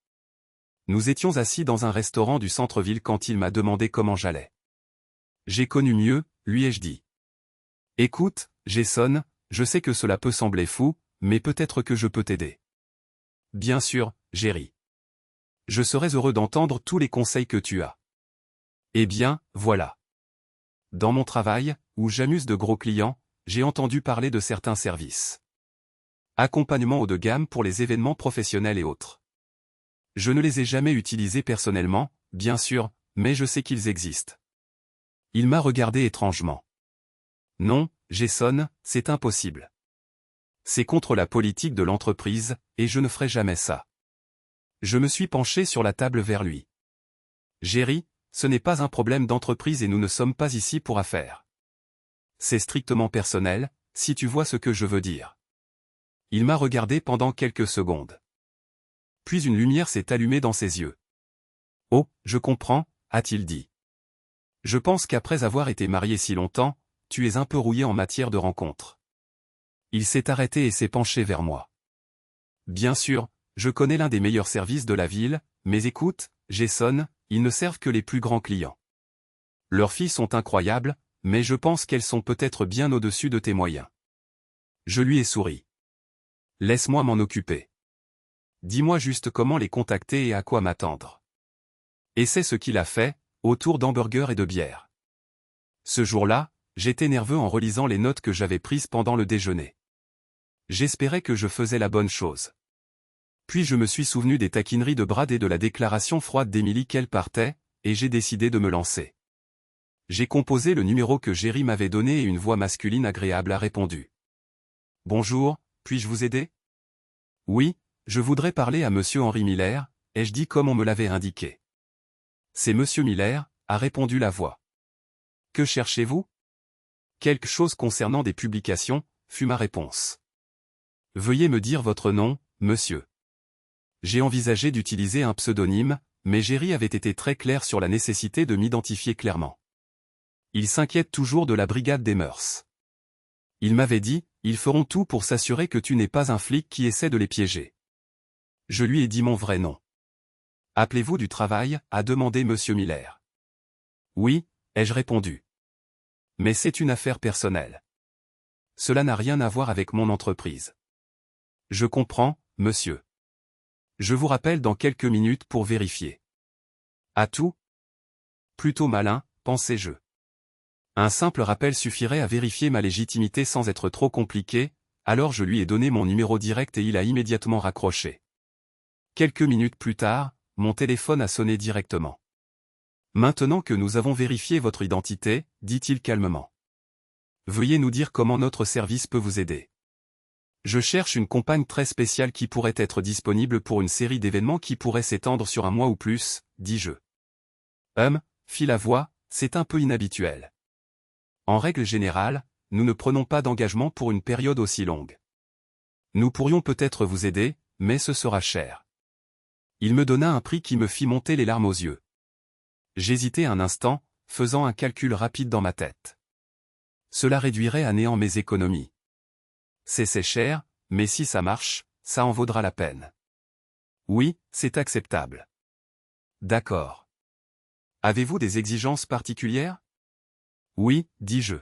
Nous étions assis dans un restaurant du centre-ville quand il m'a demandé comment j'allais. J'ai connu mieux, lui ai-je dit. Écoute, Jason, je sais que cela peut sembler fou, mais peut-être que je peux t'aider. Bien sûr, Jerry. Je serais heureux d'entendre tous les conseils que tu as. Eh bien, voilà. Dans mon travail, où j'amuse de gros clients, j'ai entendu parler de certains services. Accompagnement haut de gamme pour les événements professionnels et autres. Je ne les ai jamais utilisés personnellement, bien sûr, mais je sais qu'ils existent. Il m'a regardé étrangement. Non, Jason, c'est impossible. C'est contre la politique de l'entreprise, et je ne ferai jamais ça. Je me suis penché sur la table vers lui. Jerry, ce n'est pas un problème d'entreprise et nous ne sommes pas ici pour affaires. C'est strictement personnel, si tu vois ce que je veux dire. Il m'a regardé pendant quelques secondes. Puis une lumière s'est allumée dans ses yeux. « Oh, je comprends », a-t-il dit. « Je pense qu'après avoir été marié si longtemps, tu es un peu rouillé en matière de rencontres. » Il s'est arrêté et s'est penché vers moi. « Bien sûr, je connais l'un des meilleurs services de la ville, mais écoute, Jason, ils ne servent que les plus grands clients. Leurs filles sont incroyables, mais je pense qu'elles sont peut-être bien au-dessus de tes moyens. » Je lui ai souri. « Laisse-moi m'en occuper. Dis-moi juste comment les contacter et à quoi m'attendre. » Et c'est ce qu'il a fait, autour d'hamburgers et de bière. Ce jour-là, j'étais nerveux en relisant les notes que j'avais prises pendant le déjeuner. J'espérais que je faisais la bonne chose. Puis je me suis souvenu des taquineries de Brad et de la déclaration froide d'Emily qu'elle partait, et j'ai décidé de me lancer. J'ai composé le numéro que Jerry m'avait donné et une voix masculine agréable a répondu. « Bonjour, puis-je vous aider ? » « Oui, je voudrais parler à Monsieur Henry Miller, ai-je dit comme on me l'avait indiqué. »« C'est Monsieur Miller, » a répondu la voix. « Que cherchez-vous ? » ?»« Quelque chose concernant des publications, » fut ma réponse. « Veuillez me dire votre nom, monsieur. » J'ai envisagé d'utiliser un pseudonyme, mais Jerry avait été très clair sur la nécessité de m'identifier clairement. Il s'inquiète toujours de la brigade des mœurs. Il m'avait dit, ils feront tout pour s'assurer que tu n'es pas un flic qui essaie de les piéger. Je lui ai dit mon vrai nom. « Appelez-vous du travail ?» a demandé Monsieur Miller. « Oui », ai-je répondu. « Mais c'est une affaire personnelle. Cela n'a rien à voir avec mon entreprise. »« Je comprends, monsieur. Je vous rappelle dans quelques minutes pour vérifier. »« À tout ? » Plutôt malin, pensais-je. Un simple rappel suffirait à vérifier ma légitimité sans être trop compliqué, alors je lui ai donné mon numéro direct et il a immédiatement raccroché. Quelques minutes plus tard, mon téléphone a sonné directement. « Maintenant que nous avons vérifié votre identité, » dit-il calmement. « Veuillez nous dire comment notre service peut vous aider. » Je cherche une compagne très spéciale qui pourrait être disponible pour une série d'événements qui pourrait s'étendre sur un mois ou plus, dis-je. Fit la voix, c'est un peu inhabituel. En règle générale, nous ne prenons pas d'engagement pour une période aussi longue. Nous pourrions peut-être vous aider, mais ce sera cher. Il me donna un prix qui me fit monter les larmes aux yeux. J'hésitai un instant, faisant un calcul rapide dans ma tête. Cela réduirait à néant mes économies. C'est cher, mais si ça marche, ça en vaudra la peine. Oui, c'est acceptable. D'accord. Avez-vous des exigences particulières ? Oui, dis-je.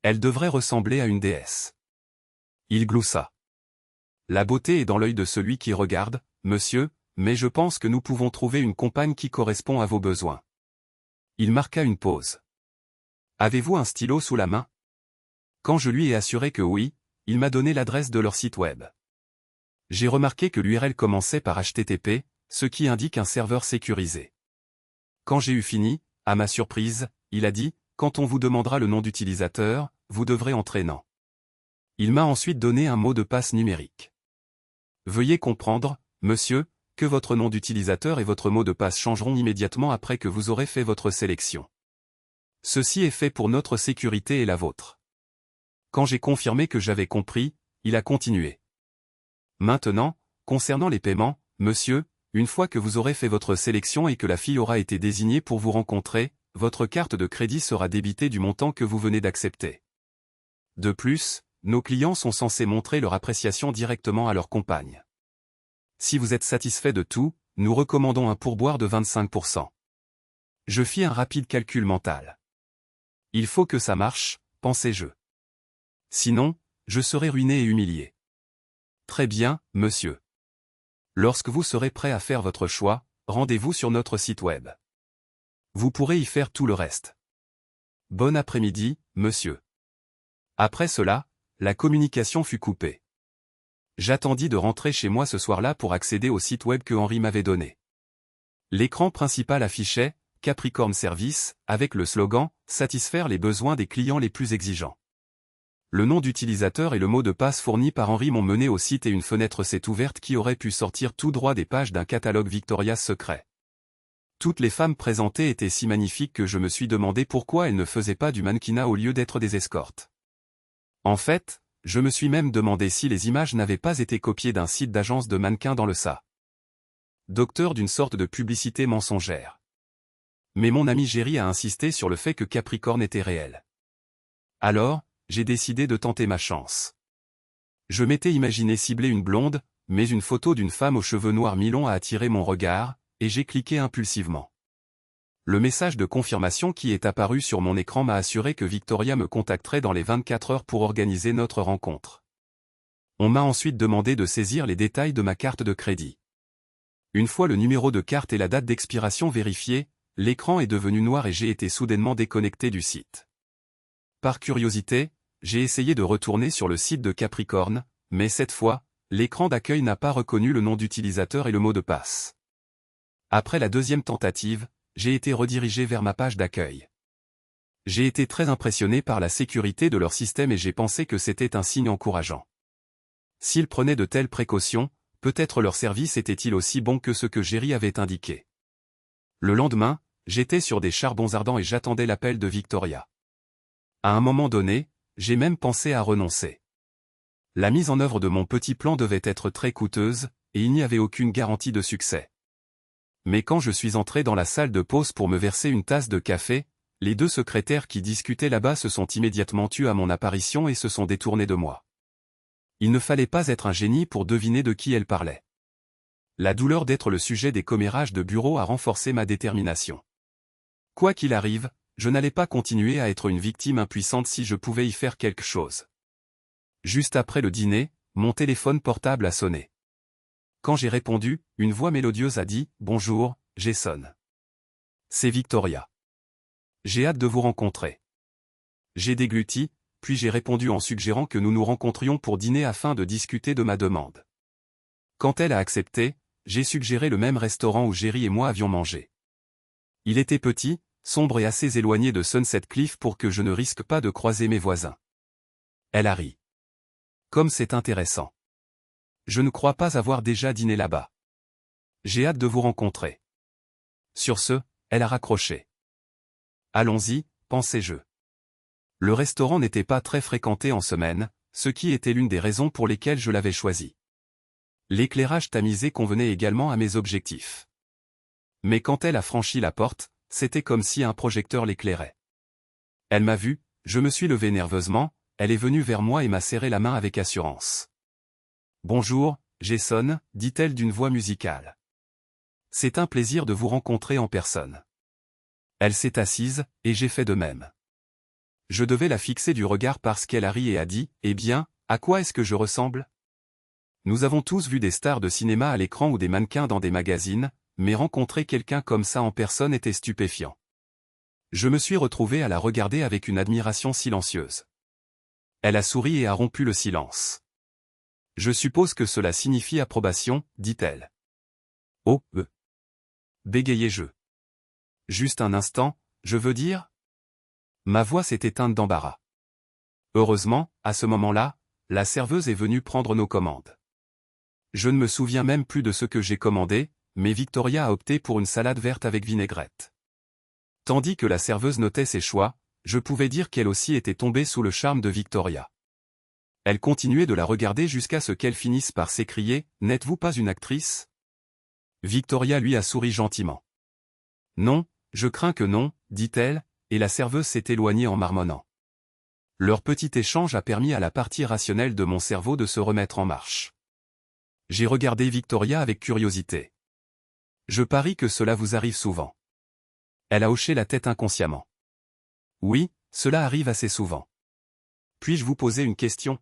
Elle devrait ressembler à une déesse. Il gloussa. La beauté est dans l'œil de celui qui regarde, monsieur, mais je pense que nous pouvons trouver une compagne qui correspond à vos besoins. Il marqua une pause. Avez-vous un stylo sous la main ? Quand je lui ai assuré que oui, il m'a donné l'adresse de leur site web. J'ai remarqué que l'URL commençait par HTTP, ce qui indique un serveur sécurisé. Quand j'ai eu fini, à ma surprise, il a dit, quand on vous demandera le nom d'utilisateur, vous devrez entrer non. Il m'a ensuite donné un mot de passe numérique. Veuillez comprendre, monsieur, que votre nom d'utilisateur et votre mot de passe changeront immédiatement après que vous aurez fait votre sélection. Ceci est fait pour notre sécurité et la vôtre. Quand j'ai confirmé que j'avais compris, il a continué. Maintenant, concernant les paiements, monsieur, une fois que vous aurez fait votre sélection et que la fille aura été désignée pour vous rencontrer, votre carte de crédit sera débitée du montant que vous venez d'accepter. De plus, nos clients sont censés montrer leur appréciation directement à leur compagne. Si vous êtes satisfait de tout, nous recommandons un pourboire de 25%. Je fis un rapide calcul mental. Il faut que ça marche, pensais-je. Sinon, je serai ruiné et humilié. Très bien, monsieur. Lorsque vous serez prêt à faire votre choix, rendez-vous sur notre site web. Vous pourrez y faire tout le reste. Bon après-midi, monsieur. Après cela, la communication fut coupée. J'attendis de rentrer chez moi ce soir-là pour accéder au site web que Henry m'avait donné. L'écran principal affichait « Capricorn Service » avec le slogan « Satisfaire les besoins des clients les plus exigeants ». Le nom d'utilisateur et le mot de passe fournis par Henry m'ont mené au site et une fenêtre s'est ouverte qui aurait pu sortir tout droit des pages d'un catalogue Victoria's Secret. Toutes les femmes présentées étaient si magnifiques que je me suis demandé pourquoi elles ne faisaient pas du mannequinat au lieu d'être des escortes. En fait, je me suis même demandé si les images n'avaient pas été copiées d'un site d'agence de mannequins dans le SA. Docteur d'une sorte de publicité mensongère. Mais mon ami Jerry a insisté sur le fait que Capricorne était réel. Alors, j'ai décidé de tenter ma chance. Je m'étais imaginé cibler une blonde, mais une photo d'une femme aux cheveux noirs mi-longs a attiré mon regard, et j'ai cliqué impulsivement. Le message de confirmation qui est apparu sur mon écran m'a assuré que Victoria me contacterait dans les 24 heures pour organiser notre rencontre. On m'a ensuite demandé de saisir les détails de ma carte de crédit. Une fois le numéro de carte et la date d'expiration vérifiés, l'écran est devenu noir et j'ai été soudainement déconnecté du site. Par curiosité, j'ai essayé de retourner sur le site de Capricorne, mais cette fois, l'écran d'accueil n'a pas reconnu le nom d'utilisateur et le mot de passe. Après la deuxième tentative, j'ai été redirigé vers ma page d'accueil. J'ai été très impressionné par la sécurité de leur système et j'ai pensé que c'était un signe encourageant. S'ils prenaient de telles précautions, peut-être leur service était-il aussi bon que ce que Jerry avait indiqué. Le lendemain, j'étais sur des charbons ardents et j'attendais l'appel de Victoria. À un moment donné, j'ai même pensé à renoncer. La mise en œuvre de mon petit plan devait être très coûteuse, et il n'y avait aucune garantie de succès. Mais quand je suis entré dans la salle de pause pour me verser une tasse de café, les deux secrétaires qui discutaient là-bas se sont immédiatement tus à mon apparition et se sont détournés de moi. Il ne fallait pas être un génie pour deviner de qui elle parlait. La douleur d'être le sujet des commérages de bureau a renforcé ma détermination. Quoi qu'il arrive, je n'allais pas continuer à être une victime impuissante si je pouvais y faire quelque chose. Juste après le dîner, mon téléphone portable a sonné. Quand j'ai répondu, une voix mélodieuse a dit « Bonjour, Jason. C'est Victoria. J'ai hâte de vous rencontrer. » J'ai dégluti, puis j'ai répondu en suggérant que nous nous rencontrions pour dîner afin de discuter de ma demande. Quand elle a accepté, j'ai suggéré le même restaurant où Jerry et moi avions mangé. Il était petit, sombre et assez éloigné de Sunset Cliff pour que je ne risque pas de croiser mes voisins. Elle a ri. Comme c'est intéressant. Je ne crois pas avoir déjà dîné là-bas. J'ai hâte de vous rencontrer. Sur ce, elle a raccroché. Allons-y, pensais-je. Le restaurant n'était pas très fréquenté en semaine, ce qui était l'une des raisons pour lesquelles je l'avais choisi. L'éclairage tamisé convenait également à mes objectifs. Mais quand elle a franchi la porte, c'était comme si un projecteur l'éclairait. Elle m'a vu, je me suis levé nerveusement, elle est venue vers moi et m'a serré la main avec assurance. « Bonjour, Jason, dit-elle d'une voix musicale. C'est un plaisir de vous rencontrer en personne. » Elle s'est assise, et j'ai fait de même. Je devais la fixer du regard parce qu'elle a ri et a dit « Eh bien, à quoi est-ce que je ressemble ?» Nous avons tous vu des stars de cinéma à l'écran ou des mannequins dans des magazines, mais rencontrer quelqu'un comme ça en personne était stupéfiant. Je me suis retrouvé à la regarder avec une admiration silencieuse. Elle a souri et a rompu le silence. « Je suppose que cela signifie approbation, dit-elle. »« Oh, bégayai-je. « Juste un instant, je veux dire ?» Ma voix s'est éteinte d'embarras. Heureusement, à ce moment-là, la serveuse est venue prendre nos commandes. Je ne me souviens même plus de ce que j'ai commandé, mais Victoria a opté pour une salade verte avec vinaigrette. Tandis que la serveuse notait ses choix, je pouvais dire qu'elle aussi était tombée sous le charme de Victoria. Elle continuait de la regarder jusqu'à ce qu'elle finisse par s'écrier « N'êtes-vous pas une actrice ?» Victoria lui a souri gentiment. « Non, je crains que non, dit-elle, et la serveuse s'est éloignée en marmonnant. Leur petit échange a permis à la partie rationnelle de mon cerveau de se remettre en marche. J'ai regardé Victoria avec curiosité. « Je parie que cela vous arrive souvent. » Elle a hoché la tête inconsciemment. « Oui, cela arrive assez souvent. Puis-je vous poser une question ?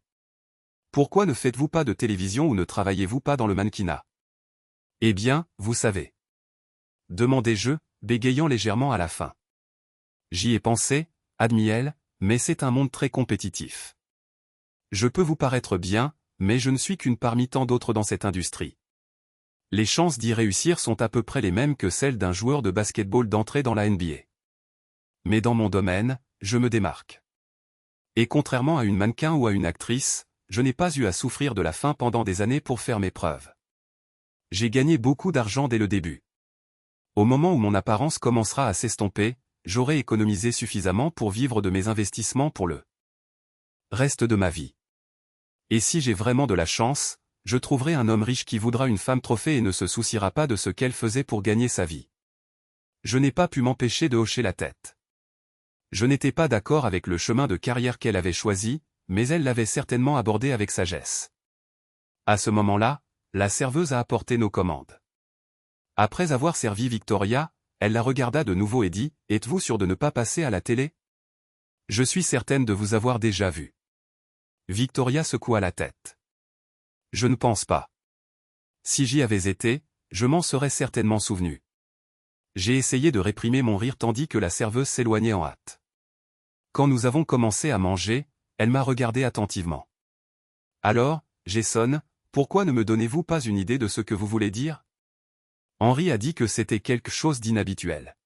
Pourquoi ne faites-vous pas de télévision ou ne travaillez-vous pas dans le mannequinat ? » Eh bien, vous savez. Demandai-je, bégayant légèrement à la fin. J'y ai pensé, admit-elle, mais c'est un monde très compétitif. Je peux vous paraître bien, mais je ne suis qu'une parmi tant d'autres dans cette industrie. Les chances d'y réussir sont à peu près les mêmes que celles d'un joueur de basket-ball d'entrer dans la NBA. Mais dans mon domaine, je me démarque. Et contrairement à une mannequin ou à une actrice, je n'ai pas eu à souffrir de la faim pendant des années pour faire mes preuves. J'ai gagné beaucoup d'argent dès le début. Au moment où mon apparence commencera à s'estomper, j'aurai économisé suffisamment pour vivre de mes investissements pour le reste de ma vie. Et si j'ai vraiment de la chance, je trouverai un homme riche qui voudra une femme trophée et ne se souciera pas de ce qu'elle faisait pour gagner sa vie. Je n'ai pas pu m'empêcher de hocher la tête. Je n'étais pas d'accord avec le chemin de carrière qu'elle avait choisi, mais elle l'avait certainement abordé avec sagesse. À ce moment-là, la serveuse a apporté nos commandes. Après avoir servi Victoria, elle la regarda de nouveau et dit « Êtes-vous sûr de ne pas passer à la télé ? Je suis certaine de vous avoir déjà vu. » Victoria secoua la tête. « Je ne pense pas. Si j'y avais été, je m'en serais certainement souvenu. » J'ai essayé de réprimer mon rire tandis que la serveuse s'éloignait en hâte. Quand nous avons commencé à manger, elle m'a regardé attentivement. « Alors, Jason, pourquoi ne me donnez-vous pas une idée de ce que vous voulez dire ? » Henry a dit que c'était quelque chose d'inhabituel.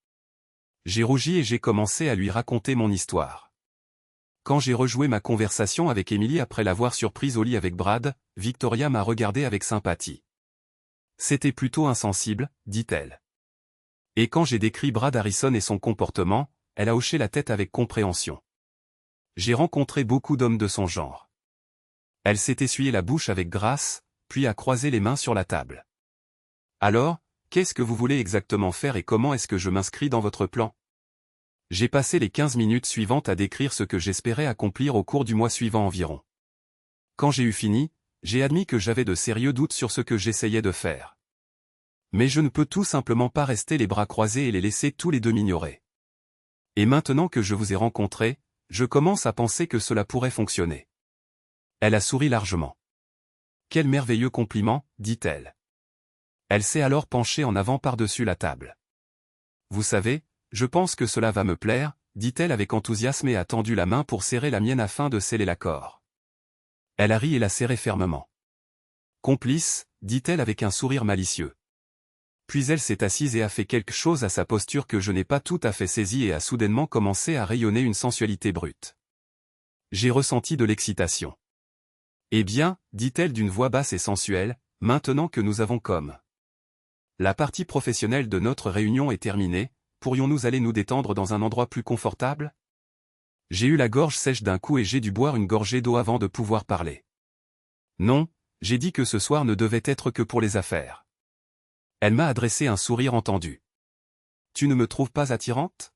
J'ai rougi et j'ai commencé à lui raconter mon histoire. Quand j'ai rejoué ma conversation avec Emily après l'avoir surprise au lit avec Brad, Victoria m'a regardé avec sympathie. « C'était plutôt insensible, dit-elle. » Et quand j'ai décrit Brad Harrison et son comportement, elle a hoché la tête avec compréhension. J'ai rencontré beaucoup d'hommes de son genre. Elle s'est essuyé la bouche avec grâce, puis a croisé les mains sur la table. Alors, qu'est-ce que vous voulez exactement faire et comment est-ce que je m'inscris dans votre plan ? J'ai passé les 15 minutes suivantes à décrire ce que j'espérais accomplir au cours du mois suivant environ. Quand j'ai eu fini, j'ai admis que j'avais de sérieux doutes sur ce que j'essayais de faire. Mais je ne peux tout simplement pas rester les bras croisés et les laisser tous les deux m'ignorer. Et maintenant que je vous ai rencontré, je commence à penser que cela pourrait fonctionner. Elle a souri largement. Quel merveilleux compliment, dit-elle. Elle s'est alors penchée en avant par-dessus la table. Vous savez, je pense que cela va me plaire, dit-elle avec enthousiasme et a tendu la main pour serrer la mienne afin de sceller l'accord. Elle a ri et l'a serré fermement. Complice, dit-elle avec un sourire malicieux. Puis elle s'est assise et a fait quelque chose à sa posture que je n'ai pas tout à fait saisi et a soudainement commencé à rayonner une sensualité brute. J'ai ressenti de l'excitation. Eh bien, dit-elle d'une voix basse et sensuelle, maintenant que nous avons comme la partie professionnelle de notre réunion est terminée, pourrions-nous aller nous détendre dans un endroit plus confortable ? J'ai eu la gorge sèche d'un coup et j'ai dû boire une gorgée d'eau avant de pouvoir parler. Non, j'ai dit que ce soir ne devait être que pour les affaires. Elle m'a adressé un sourire entendu. Tu ne me trouves pas attirante ?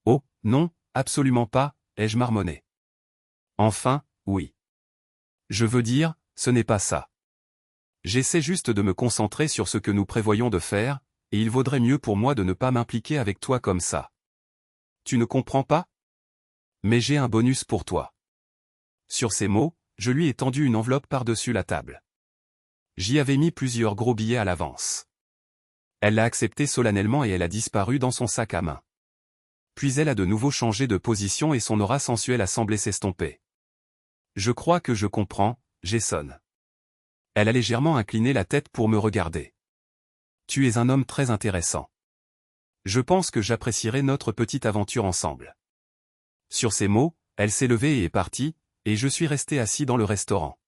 Oh, non, absolument pas, ai-je marmonné. Enfin, oui. Je veux dire, ce n'est pas ça. J'essaie juste de me concentrer sur ce que nous prévoyons de faire, et il vaudrait mieux pour moi de ne pas m'impliquer avec toi comme ça. Tu ne comprends pas ? Mais j'ai un bonus pour toi. Sur ces mots, je lui ai tendu une enveloppe par-dessus la table. J'y avais mis plusieurs gros billets à l'avance. Elle l'a accepté solennellement et elle a disparu dans son sac à main. Puis elle a de nouveau changé de position et son aura sensuelle a semblé s'estomper. Je crois que je comprends, Jason. Elle a légèrement incliné la tête pour me regarder. Tu es un homme très intéressant. Je pense que j'apprécierai notre petite aventure ensemble. Sur ces mots, elle s'est levée et est partie, et je suis resté assis dans le restaurant.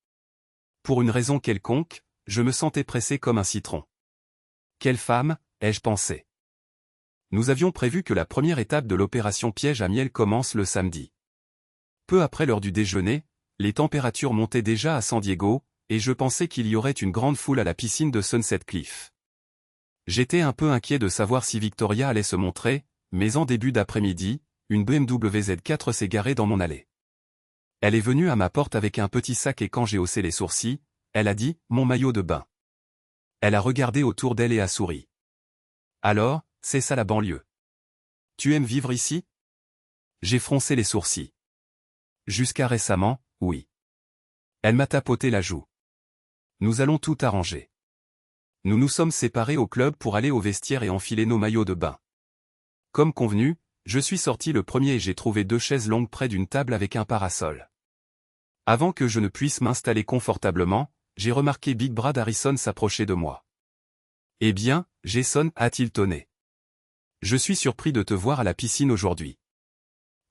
Pour une raison quelconque, je me sentais pressé comme un citron. Quelle femme, ai-je pensé. Nous avions prévu que la première étape de l'opération piège à miel commence le samedi. Peu après l'heure du déjeuner, les températures montaient déjà à San Diego, et je pensais qu'il y aurait une grande foule à la piscine de Sunset Cliff. J'étais un peu inquiet de savoir si Victoria allait se montrer, mais en début d'après-midi, une BMW Z4 s'est garée dans mon allée. Elle est venue à ma porte avec un petit sac et quand j'ai haussé les sourcils, elle a dit « Mon maillot de bain ». Elle a regardé autour d'elle et a souri. « Alors, c'est ça la banlieue. Tu aimes vivre ici ?» J'ai froncé les sourcils. Jusqu'à récemment, oui. Elle m'a tapoté la joue. Nous allons tout arranger. Nous nous sommes séparés au club pour aller au vestiaire et enfiler nos maillots de bain. Comme convenu, je suis sorti le premier et j'ai trouvé 2 chaises longues près d'une table avec un parasol. Avant que je ne puisse m'installer confortablement, j'ai remarqué Big Brad Harrison s'approcher de moi. « Eh bien, Jason, a-t-il tonné. Je suis surpris de te voir à la piscine aujourd'hui.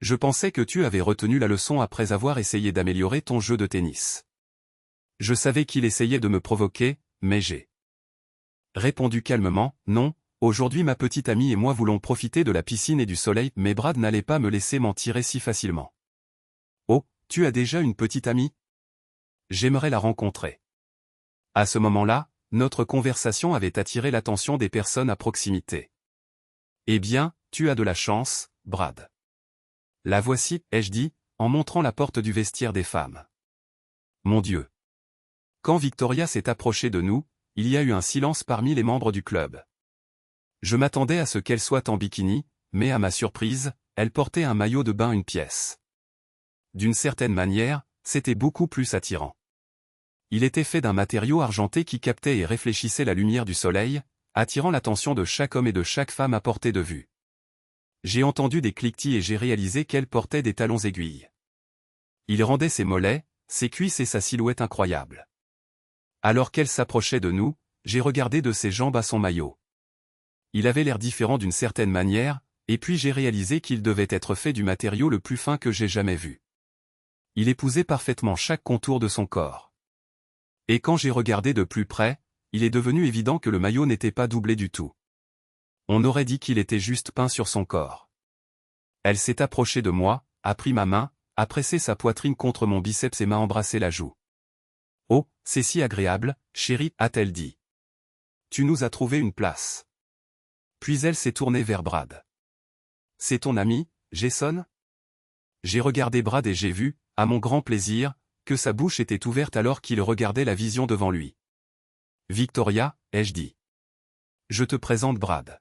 Je pensais que tu avais retenu la leçon après avoir essayé d'améliorer ton jeu de tennis. Je savais qu'il essayait de me provoquer, mais j'ai répondu calmement, non, aujourd'hui ma petite amie et moi voulons profiter de la piscine et du soleil, mais Brad n'allait pas me laisser m'en tirer si facilement. Oh, tu as déjà une petite amie ? J'aimerais la rencontrer. À ce moment-là, notre conversation avait attiré l'attention des personnes à proximité. Eh bien, tu as de la chance, Brad. La voici, ai-je dit, en montrant la porte du vestiaire des femmes. Mon Dieu. Quand Victoria s'est approchée de nous, il y a eu un silence parmi les membres du club. Je m'attendais à ce qu'elle soit en bikini, mais à ma surprise, elle portait un maillot de bain une pièce. D'une certaine manière, c'était beaucoup plus attirant. Il était fait d'un matériau argenté qui captait et réfléchissait la lumière du soleil, attirant l'attention de chaque homme et de chaque femme à portée de vue. J'ai entendu des cliquetis et j'ai réalisé qu'elle portait des talons aiguilles. Il rendait ses mollets, ses cuisses et sa silhouette incroyables. Alors qu'elle s'approchait de nous, j'ai regardé de ses jambes à son maillot. Il avait l'air différent d'une certaine manière, et puis j'ai réalisé qu'il devait être fait du matériau le plus fin que j'ai jamais vu. Il épousait parfaitement chaque contour de son corps. Et quand j'ai regardé de plus près, il est devenu évident que le maillot n'était pas doublé du tout. On aurait dit qu'il était juste peint sur son corps. Elle s'est approchée de moi, a pris ma main, a pressé sa poitrine contre mon biceps et m'a embrassé la joue. « Oh, c'est si agréable, chérie, a-t-elle dit. Tu nous as trouvé une place. » Puis elle s'est tournée vers Brad. « C'est ton ami, Jason ?» J'ai regardé Brad et j'ai vu, à mon grand plaisir, que sa bouche était ouverte alors qu'il regardait la vision devant lui. « Victoria, ai-je dit. Je te présente Brad. »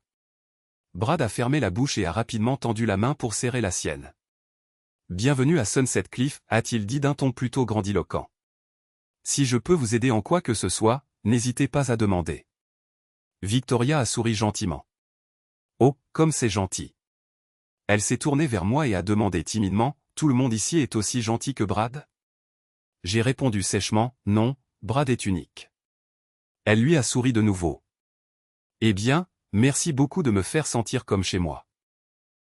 Brad a fermé la bouche et a rapidement tendu la main pour serrer la sienne. « Bienvenue à Sunset Cliff, a-t-il dit d'un ton plutôt grandiloquent. Si je peux vous aider en quoi que ce soit, n'hésitez pas à demander. » Victoria a souri gentiment. « Oh, comme c'est gentil. » Elle s'est tournée vers moi et a demandé timidement, « Tout le monde ici est aussi gentil que Brad ?» J'ai répondu sèchement, « Non, Brad est unique. » Elle lui a souri de nouveau. « Eh bien, merci beaucoup de me faire sentir comme chez moi. »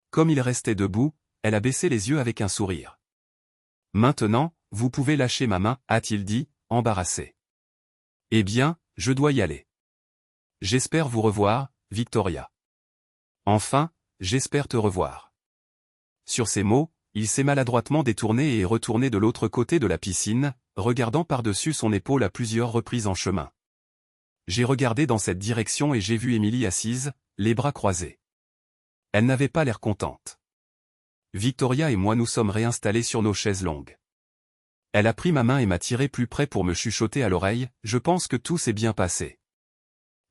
Comme il restait debout, elle a baissé les yeux avec un sourire. « Maintenant, vous pouvez lâcher ma main, a-t-il dit, embarrassé. Eh bien, je dois y aller. J'espère vous revoir, Victoria. Enfin, j'espère te revoir. » Sur ces mots, il s'est maladroitement détourné et est retourné de l'autre côté de la piscine, regardant par-dessus son épaule à plusieurs reprises en chemin. J'ai regardé dans cette direction et j'ai vu Emily assise, les bras croisés. Elle n'avait pas l'air contente. Victoria et moi nous sommes réinstallés sur nos chaises longues. Elle a pris ma main et m'a tiré plus près pour me chuchoter à l'oreille, « Je pense que tout s'est bien passé. »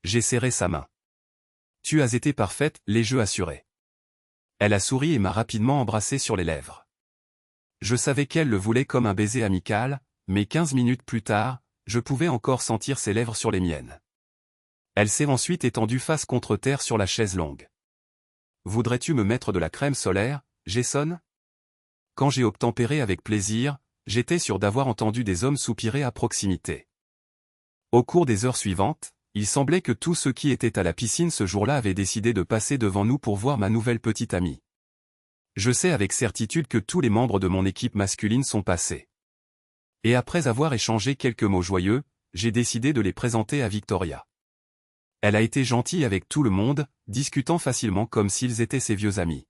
J'ai serré sa main. « Tu as été parfaite, l'ai-je assuré. » Elle a souri et m'a rapidement embrassé sur les lèvres. Je savais qu'elle le voulait comme un baiser amical, mais 15 minutes plus tard, je pouvais encore sentir ses lèvres sur les miennes. Elle s'est ensuite étendue face contre terre sur la chaise longue. « Voudrais-tu me mettre de la crème solaire, Jason ?» Quand j'ai obtempéré avec plaisir, j'étais sûr d'avoir entendu des hommes soupirer à proximité. Au cours des heures suivantes, il semblait que tous ceux qui étaient à la piscine ce jour-là avaient décidé de passer devant nous pour voir ma nouvelle petite amie. Je sais avec certitude que tous les membres de mon équipe masculine sont passés. Et après avoir échangé quelques mots joyeux, j'ai décidé de les présenter à Victoria. Elle a été gentille avec tout le monde, discutant facilement comme s'ils étaient ses vieux amis.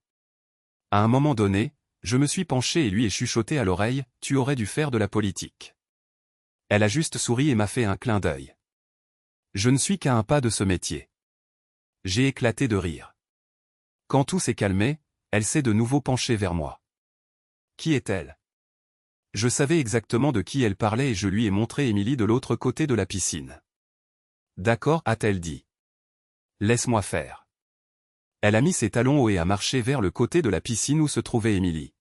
À un moment donné, je me suis penché et lui ai chuchoté à l'oreille, « Tu aurais dû faire de la politique. » Elle a juste souri et m'a fait un clin d'œil. Je ne suis qu'à un pas de ce métier. J'ai éclaté de rire. Quand tout s'est calmé, elle s'est de nouveau penchée vers moi. Qui est-elle? Je savais exactement de qui elle parlait et je lui ai montré Emily de l'autre côté de la piscine. D'accord, a-t-elle dit. Laisse-moi faire. Elle a mis ses talons hauts et a marché vers le côté de la piscine où se trouvait Emily.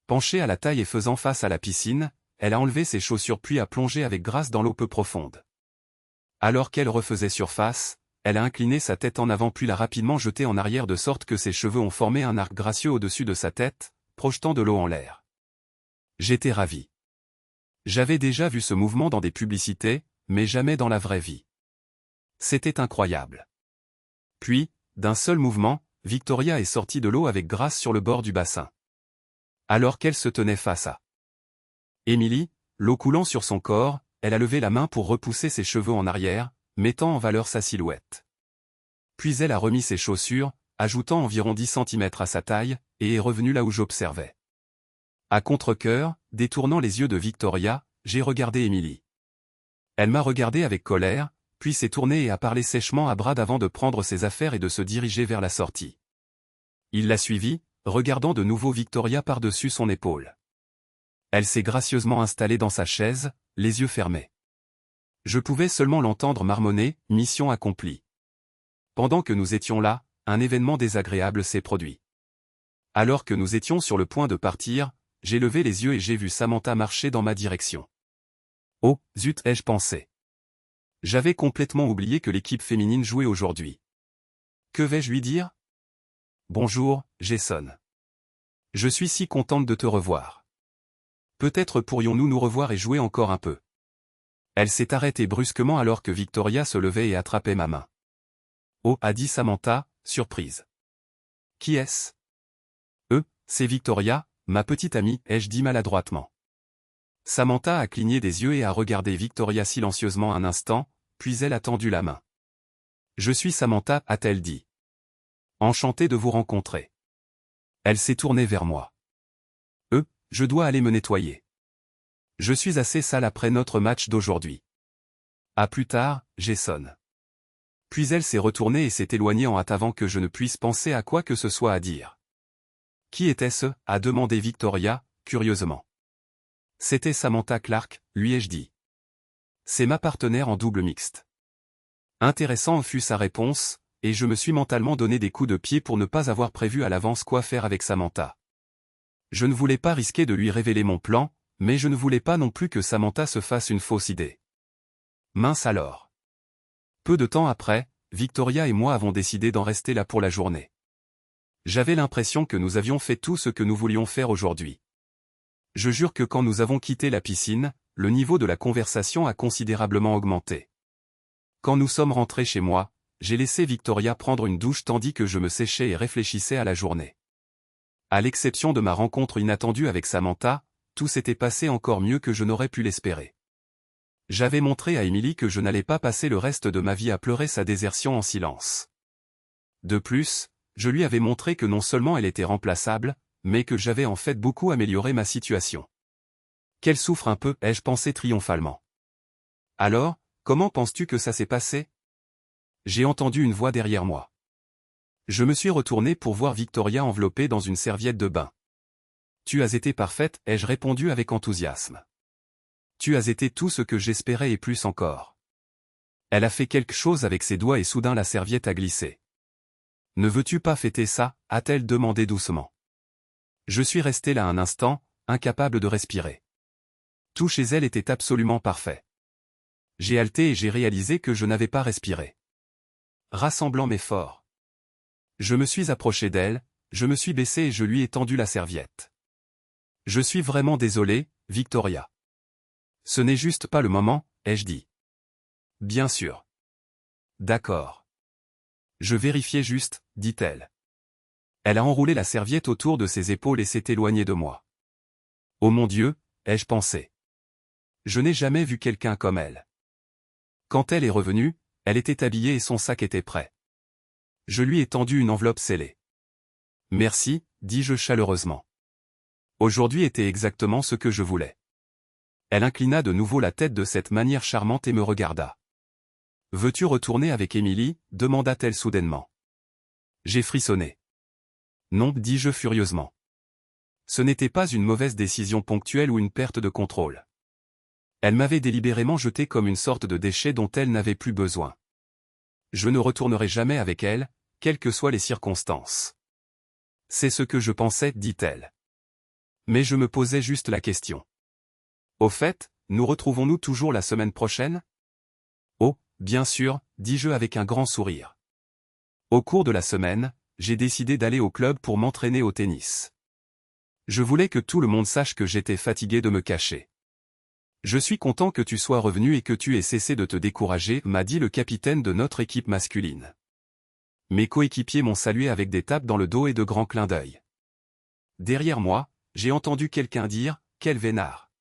Penchée à la taille et faisant face à la piscine, elle a enlevé ses chaussures puis a plongé avec grâce dans l'eau peu profonde. Alors qu'elle refaisait surface, elle a incliné sa tête en avant puis l'a rapidement jetée en arrière de sorte que ses cheveux ont formé un arc gracieux au-dessus de sa tête, projetant de l'eau en l'air. J'étais ravi. J'avais déjà vu ce mouvement dans des publicités, mais jamais dans la vraie vie. C'était incroyable. Puis, d'un seul mouvement, Victoria est sortie de l'eau avec grâce sur le bord du bassin. Alors qu'elle se tenait face à Emily, l'eau coulant sur son corps, elle a levé la main pour repousser ses cheveux en arrière, mettant en valeur sa silhouette. Puis elle a remis ses chaussures, ajoutant environ 10 cm à sa taille, et est revenue là où j'observais. À contre-cœur, détournant les yeux de Victoria, j'ai regardé Émilie. Elle m'a regardé avec colère, puis s'est tournée et a parlé sèchement à Brad avant de prendre ses affaires et de se diriger vers la sortie. Il l'a suivie, regardant de nouveau Victoria par-dessus son épaule. Elle s'est gracieusement installée dans sa chaise, les yeux fermés. Je pouvais seulement l'entendre marmonner, mission accomplie. Pendant que nous étions là, un événement désagréable s'est produit. Alors que nous étions sur le point de partir, j'ai levé les yeux et j'ai vu Samantha marcher dans ma direction. Oh, zut, ai-je pensé. J'avais complètement oublié que l'équipe féminine jouait aujourd'hui. Que vais-je lui dire? Bonjour, Jason. Je suis si contente de te revoir. Peut-être pourrions-nous nous revoir et jouer encore un peu. Elle s'est arrêtée brusquement alors que Victoria se levait et attrapait ma main. Oh, a dit Samantha, surprise. Qui est-ce? C'est Victoria, ma petite amie, ai-je dit maladroitement. Samantha a cligné des yeux et a regardé Victoria silencieusement un instant, puis elle a tendu la main. Je suis Samantha, a-t-elle dit. Enchantée de vous rencontrer. Elle s'est tournée vers moi. Je dois aller me nettoyer. Je suis assez sale après notre match d'aujourd'hui. À plus tard, Jason. Puis elle s'est retournée et s'est éloignée en hâte avant que je ne puisse penser à quoi que ce soit à dire. Qui était-ce? A demandé Victoria, curieusement. C'était Samantha Clark, lui ai-je dit. C'est ma partenaire en double mixte. Intéressant fut sa réponse, et je me suis mentalement donné des coups de pied pour ne pas avoir prévu à l'avance quoi faire avec Samantha. Je ne voulais pas risquer de lui révéler mon plan, mais je ne voulais pas non plus que Samantha se fasse une fausse idée. Mince alors. Peu de temps après, Victoria et moi avons décidé d'en rester là pour la journée. J'avais l'impression que nous avions fait tout ce que nous voulions faire aujourd'hui. Je jure que quand nous avons quitté la piscine, le niveau de la conversation a considérablement augmenté. Quand nous sommes rentrés chez moi, j'ai laissé Victoria prendre une douche tandis que je me séchais et réfléchissais à la journée. À l'exception de ma rencontre inattendue avec Samantha, tout s'était passé encore mieux que je n'aurais pu l'espérer. J'avais montré à Émilie que je n'allais pas passer le reste de ma vie à pleurer sa désertion en silence. De plus, je lui avais montré que non seulement elle était remplaçable, mais que j'avais en fait beaucoup amélioré ma situation. Qu'elle souffre un peu, ai-je pensé triomphalement. Alors, comment penses-tu que ça s'est passé? J'ai entendu une voix derrière moi. Je me suis retourné pour voir Victoria enveloppée dans une serviette de bain. Tu as été parfaite, ai-je répondu avec enthousiasme. Tu as été tout ce que j'espérais et plus encore. Elle a fait quelque chose avec ses doigts et soudain la serviette a glissé. Ne veux-tu pas fêter ça? A-t-elle demandé doucement. Je suis resté là un instant, incapable de respirer. Tout chez elle était absolument parfait. J'ai haleté et j'ai réalisé que je n'avais pas respiré. Rassemblant mes forces. Je me suis approché d'elle, je me suis baissé et je lui ai tendu la serviette. Je suis vraiment désolé, Victoria. Ce n'est juste pas le moment, ai-je dit. Bien sûr. D'accord. Je vérifiais juste, dit-elle. Elle a enroulé la serviette autour de ses épaules et s'est éloignée de moi. Oh mon Dieu, ai-je pensé. Je n'ai jamais vu quelqu'un comme elle. Quand elle est revenue, elle était habillée et son sac était prêt. Je lui ai tendu une enveloppe scellée. Merci, dis-je chaleureusement. Aujourd'hui était exactement ce que je voulais. Elle inclina de nouveau la tête de cette manière charmante et me regarda. Veux-tu retourner avec Émilie? Demanda-t-elle soudainement. J'ai frissonné. Non, dis-je furieusement. Ce n'était pas une mauvaise décision ponctuelle ou une perte de contrôle. Elle m'avait délibérément jeté comme une sorte de déchet dont elle n'avait plus besoin. Je ne retournerai jamais avec elle, quelles que soient les circonstances. C'est ce que je pensais, dit-elle. Mais je me posais juste la question. Au fait, nous retrouvons-nous toujours la semaine prochaine? Oh, bien sûr, dis-je avec un grand sourire. Au cours de la semaine, j'ai décidé d'aller au club pour m'entraîner au tennis. Je voulais que tout le monde sache que j'étais fatigué de me cacher. Je suis content que tu sois revenu et que tu aies cessé de te décourager, m'a dit le capitaine de notre équipe masculine. Mes coéquipiers m'ont salué avec des tapes dans le dos et de grands clins d'œil. Derrière moi, j'ai entendu quelqu'un dire, quel vénard.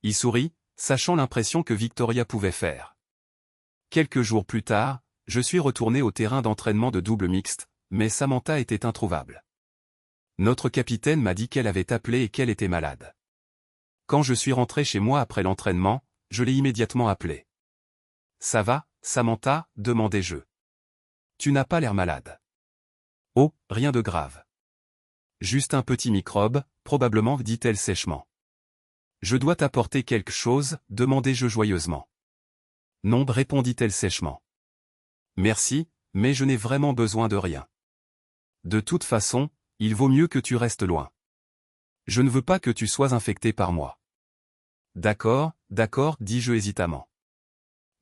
Il sourit, sachant l'impression que Victoria pouvait faire. Quelques jours plus tard, je suis retourné au terrain d'entraînement de double mixte, mais Samantha était introuvable. Notre capitaine m'a dit qu'elle avait appelé et qu'elle était malade. Quand je suis rentré chez moi après l'entraînement, je l'ai immédiatement appelée. « Ça va, Samantha ?» demandai-je. « Tu n'as pas l'air malade. »« Oh, rien de grave. Juste un petit microbe, probablement, dit-elle sèchement. « Je dois t'apporter quelque chose ?» demandai-je joyeusement. « Non, répondit-elle sèchement. « Merci, mais je n'ai vraiment besoin de rien. De toute façon, il vaut mieux que tu restes loin. Je ne veux pas que tu sois infecté par moi. »« D'accord, d'accord, dis-je hésitamment.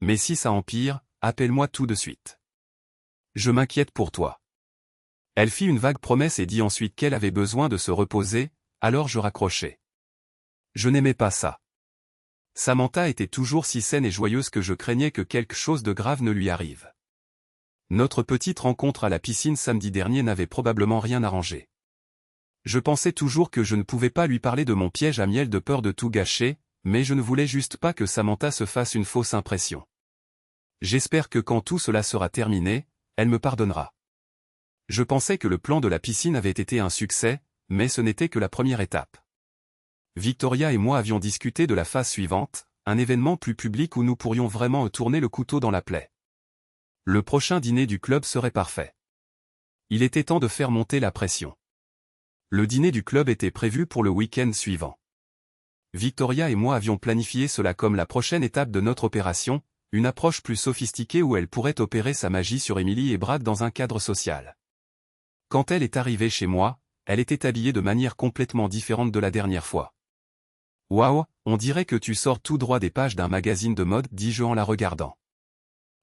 Mais si ça empire, appelle-moi tout de suite. Je m'inquiète pour toi. » Elle fit une vague promesse et dit ensuite qu'elle avait besoin de se reposer, alors je raccrochai. Je n'aimais pas ça. Samantha était toujours si saine et joyeuse que je craignais que quelque chose de grave ne lui arrive. Notre petite rencontre à la piscine samedi dernier n'avait probablement rien arrangé. Je pensais toujours que je ne pouvais pas lui parler de mon piège à miel de peur de tout gâcher, mais je ne voulais juste pas que Samantha se fasse une fausse impression. J'espère que quand tout cela sera terminé, elle me pardonnera. Je pensais que le plan de la piscine avait été un succès, mais ce n'était que la première étape. Victoria et moi avions discuté de la phase suivante, un événement plus public où nous pourrions vraiment tourner le couteau dans la plaie. Le prochain dîner du club serait parfait. Il était temps de faire monter la pression. Le dîner du club était prévu pour le week-end suivant. Victoria et moi avions planifié cela comme la prochaine étape de notre opération, une approche plus sophistiquée où elle pourrait opérer sa magie sur Emily et Brad dans un cadre social. Quand elle est arrivée chez moi, elle était habillée de manière complètement différente de la dernière fois. « Waouh, on dirait que tu sors tout droit des pages d'un magazine de mode, dis-je en la regardant.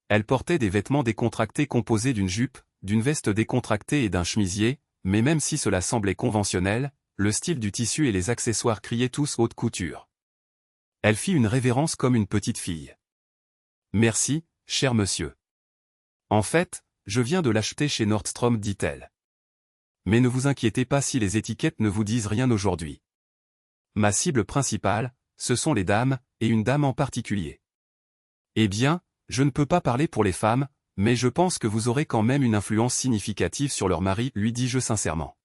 Elle portait des vêtements décontractés composés d'une jupe, d'une veste décontractée et d'un chemisier, mais même si cela semblait conventionnel, le style du tissu et les accessoires criaient tous haute couture. Elle fit une révérence comme une petite fille. « Merci, cher monsieur. En fait, je viens de l'acheter chez Nordstrom, dit-elle. Mais ne vous inquiétez pas si les étiquettes ne vous disent rien aujourd'hui. Ma cible principale, ce sont les dames, et une dame en particulier. Eh bien, je ne peux pas parler pour les femmes, mais je pense que vous aurez quand même une influence significative sur leur mari, lui dis-je sincèrement. »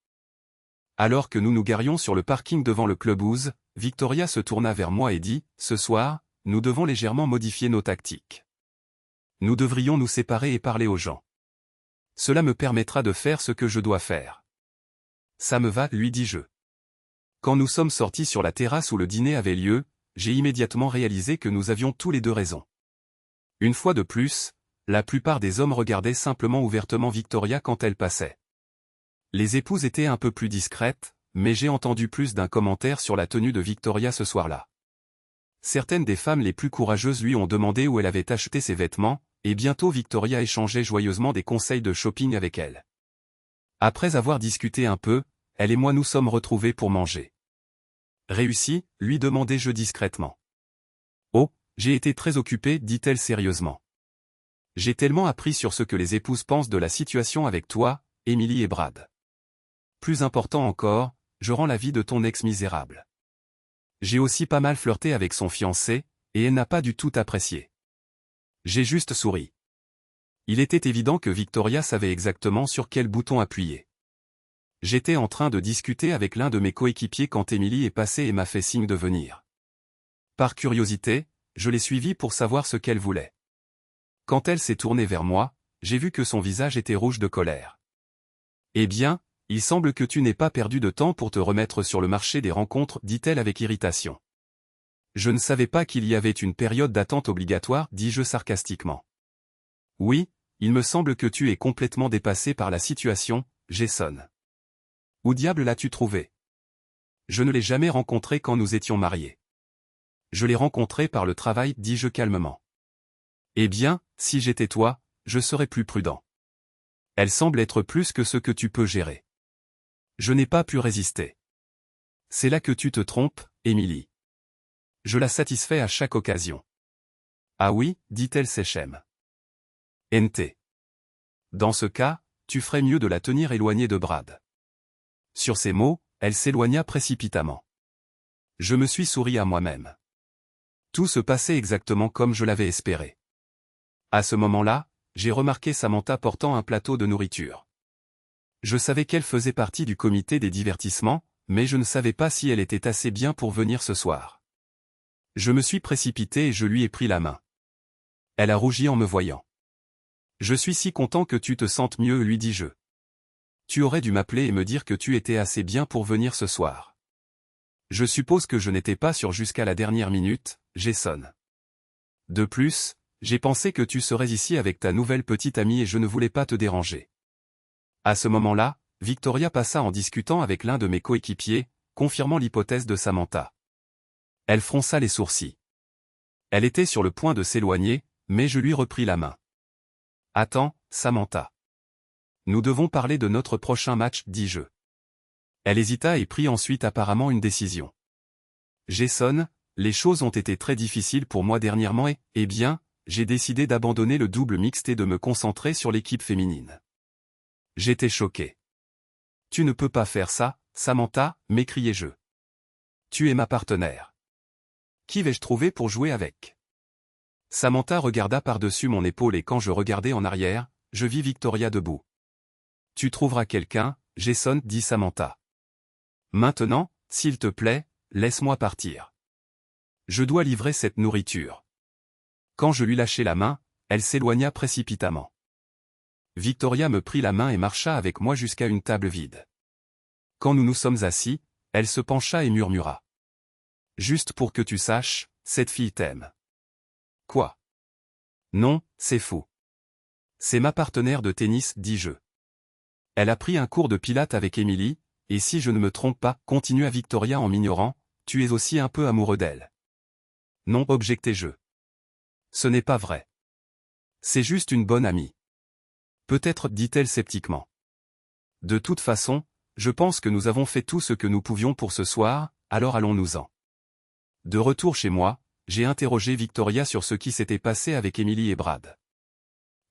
Alors que nous nous garions sur le parking devant le clubhouse, Victoria se tourna vers moi et dit, « Ce soir, nous devons légèrement modifier nos tactiques. Nous devrions nous séparer et parler aux gens. Cela me permettra de faire ce que je dois faire. » Ça me va, lui dis-je. Quand nous sommes sortis sur la terrasse où le dîner avait lieu, j'ai immédiatement réalisé que nous avions tous les deux raison. Une fois de plus, la plupart des hommes regardaient simplement ouvertement Victoria quand elle passait. Les épouses étaient un peu plus discrètes, mais j'ai entendu plus d'un commentaire sur la tenue de Victoria ce soir-là. Certaines des femmes les plus courageuses lui ont demandé où elle avait acheté ses vêtements, et bientôt Victoria échangeait joyeusement des conseils de shopping avec elle. Après avoir discuté un peu, elle et moi nous sommes retrouvés pour manger. « Réussi ?» lui demandai-je discrètement. « Oh, j'ai été très occupée, dit-elle sérieusement. J'ai tellement appris sur ce que les épouses pensent de la situation avec toi, Emily et Brad. Plus important encore, je rends la vie de ton ex misérable. J'ai aussi pas mal flirté avec son fiancé, et elle n'a pas du tout apprécié. » J'ai juste souri. Il était évident que Victoria savait exactement sur quel bouton appuyer. J'étais en train de discuter avec l'un de mes coéquipiers quand Emily est passée et m'a fait signe de venir. Par curiosité, je l'ai suivie pour savoir ce qu'elle voulait. Quand elle s'est tournée vers moi, j'ai vu que son visage était rouge de colère. « Eh bien, il semble que tu n'aies pas perdu de temps pour te remettre sur le marché des rencontres, dit-elle avec irritation. Je ne savais pas qu'il y avait une période d'attente obligatoire, dis-je sarcastiquement. Oui, il me semble que tu es complètement dépassé par la situation, Jason. Où diable l'as-tu trouvé? Je ne l'ai jamais rencontré quand nous étions mariés. Je l'ai rencontré par le travail, dis-je calmement. Eh bien, si j'étais toi, je serais plus prudent. Elle semble être plus que ce que tu peux gérer. Je n'ai pas pu résister. C'est là que tu te trompes, Emily. Je la satisfais à chaque occasion. Ah oui, dit-elle sèchement. NT. Dans ce cas, tu ferais mieux de la tenir éloignée de Brad. Sur ces mots, elle s'éloigna précipitamment. Je me suis souri à moi-même. Tout se passait exactement comme je l'avais espéré. À ce moment-là, j'ai remarqué Samantha portant un plateau de nourriture. Je savais qu'elle faisait partie du comité des divertissements, mais je ne savais pas si elle était assez bien pour venir ce soir. Je me suis précipité et je lui ai pris la main. Elle a rougi en me voyant. Je suis si content que tu te sentes mieux, lui dis-je. Tu aurais dû m'appeler et me dire que tu étais assez bien pour venir ce soir. Je suppose que je n'étais pas sûr jusqu'à la dernière minute, Jason. De plus, j'ai pensé que tu serais ici avec ta nouvelle petite amie et je ne voulais pas te déranger. À ce moment-là, Victoria passa en discutant avec l'un de mes coéquipiers, confirmant l'hypothèse de Samantha. Elle fronça les sourcils. Elle était sur le point de s'éloigner, mais je lui repris la main. « Attends, Samantha. Nous devons parler de notre prochain match, dis-je. » Elle hésita et prit ensuite apparemment une décision. « Jason, les choses ont été très difficiles pour moi dernièrement et, eh bien, j'ai décidé d'abandonner le double mixte et de me concentrer sur l'équipe féminine. » J'étais choqué. « Tu ne peux pas faire ça, Samantha, m'écriai-je. Tu es ma partenaire. Qui vais-je trouver pour jouer avec ? » Samantha regarda par-dessus mon épaule et quand je regardai en arrière, je vis Victoria debout. « Tu trouveras quelqu'un, Jason, dit Samantha. Maintenant, s'il te plaît, laisse-moi partir. Je dois livrer cette nourriture. » Quand je lui lâchai la main, elle s'éloigna précipitamment. Victoria me prit la main et marcha avec moi jusqu'à une table vide. Quand nous nous sommes assis, elle se pencha et murmura. « Juste pour que tu saches, cette fille t'aime. » Quoi ? Non, c'est fou. C'est ma partenaire de tennis, dis-je. Elle a pris un cours de pilates avec Emily, et si je ne me trompe pas, continua Victoria en m'ignorant, tu es aussi un peu amoureux d'elle. Non, objectai-je. Ce n'est pas vrai. C'est juste une bonne amie. Peut-être, dit-elle sceptiquement. De toute façon, je pense que nous avons fait tout ce que nous pouvions pour ce soir, alors allons-nous-en. De retour chez moi, j'ai interrogé Victoria sur ce qui s'était passé avec Emily et Brad.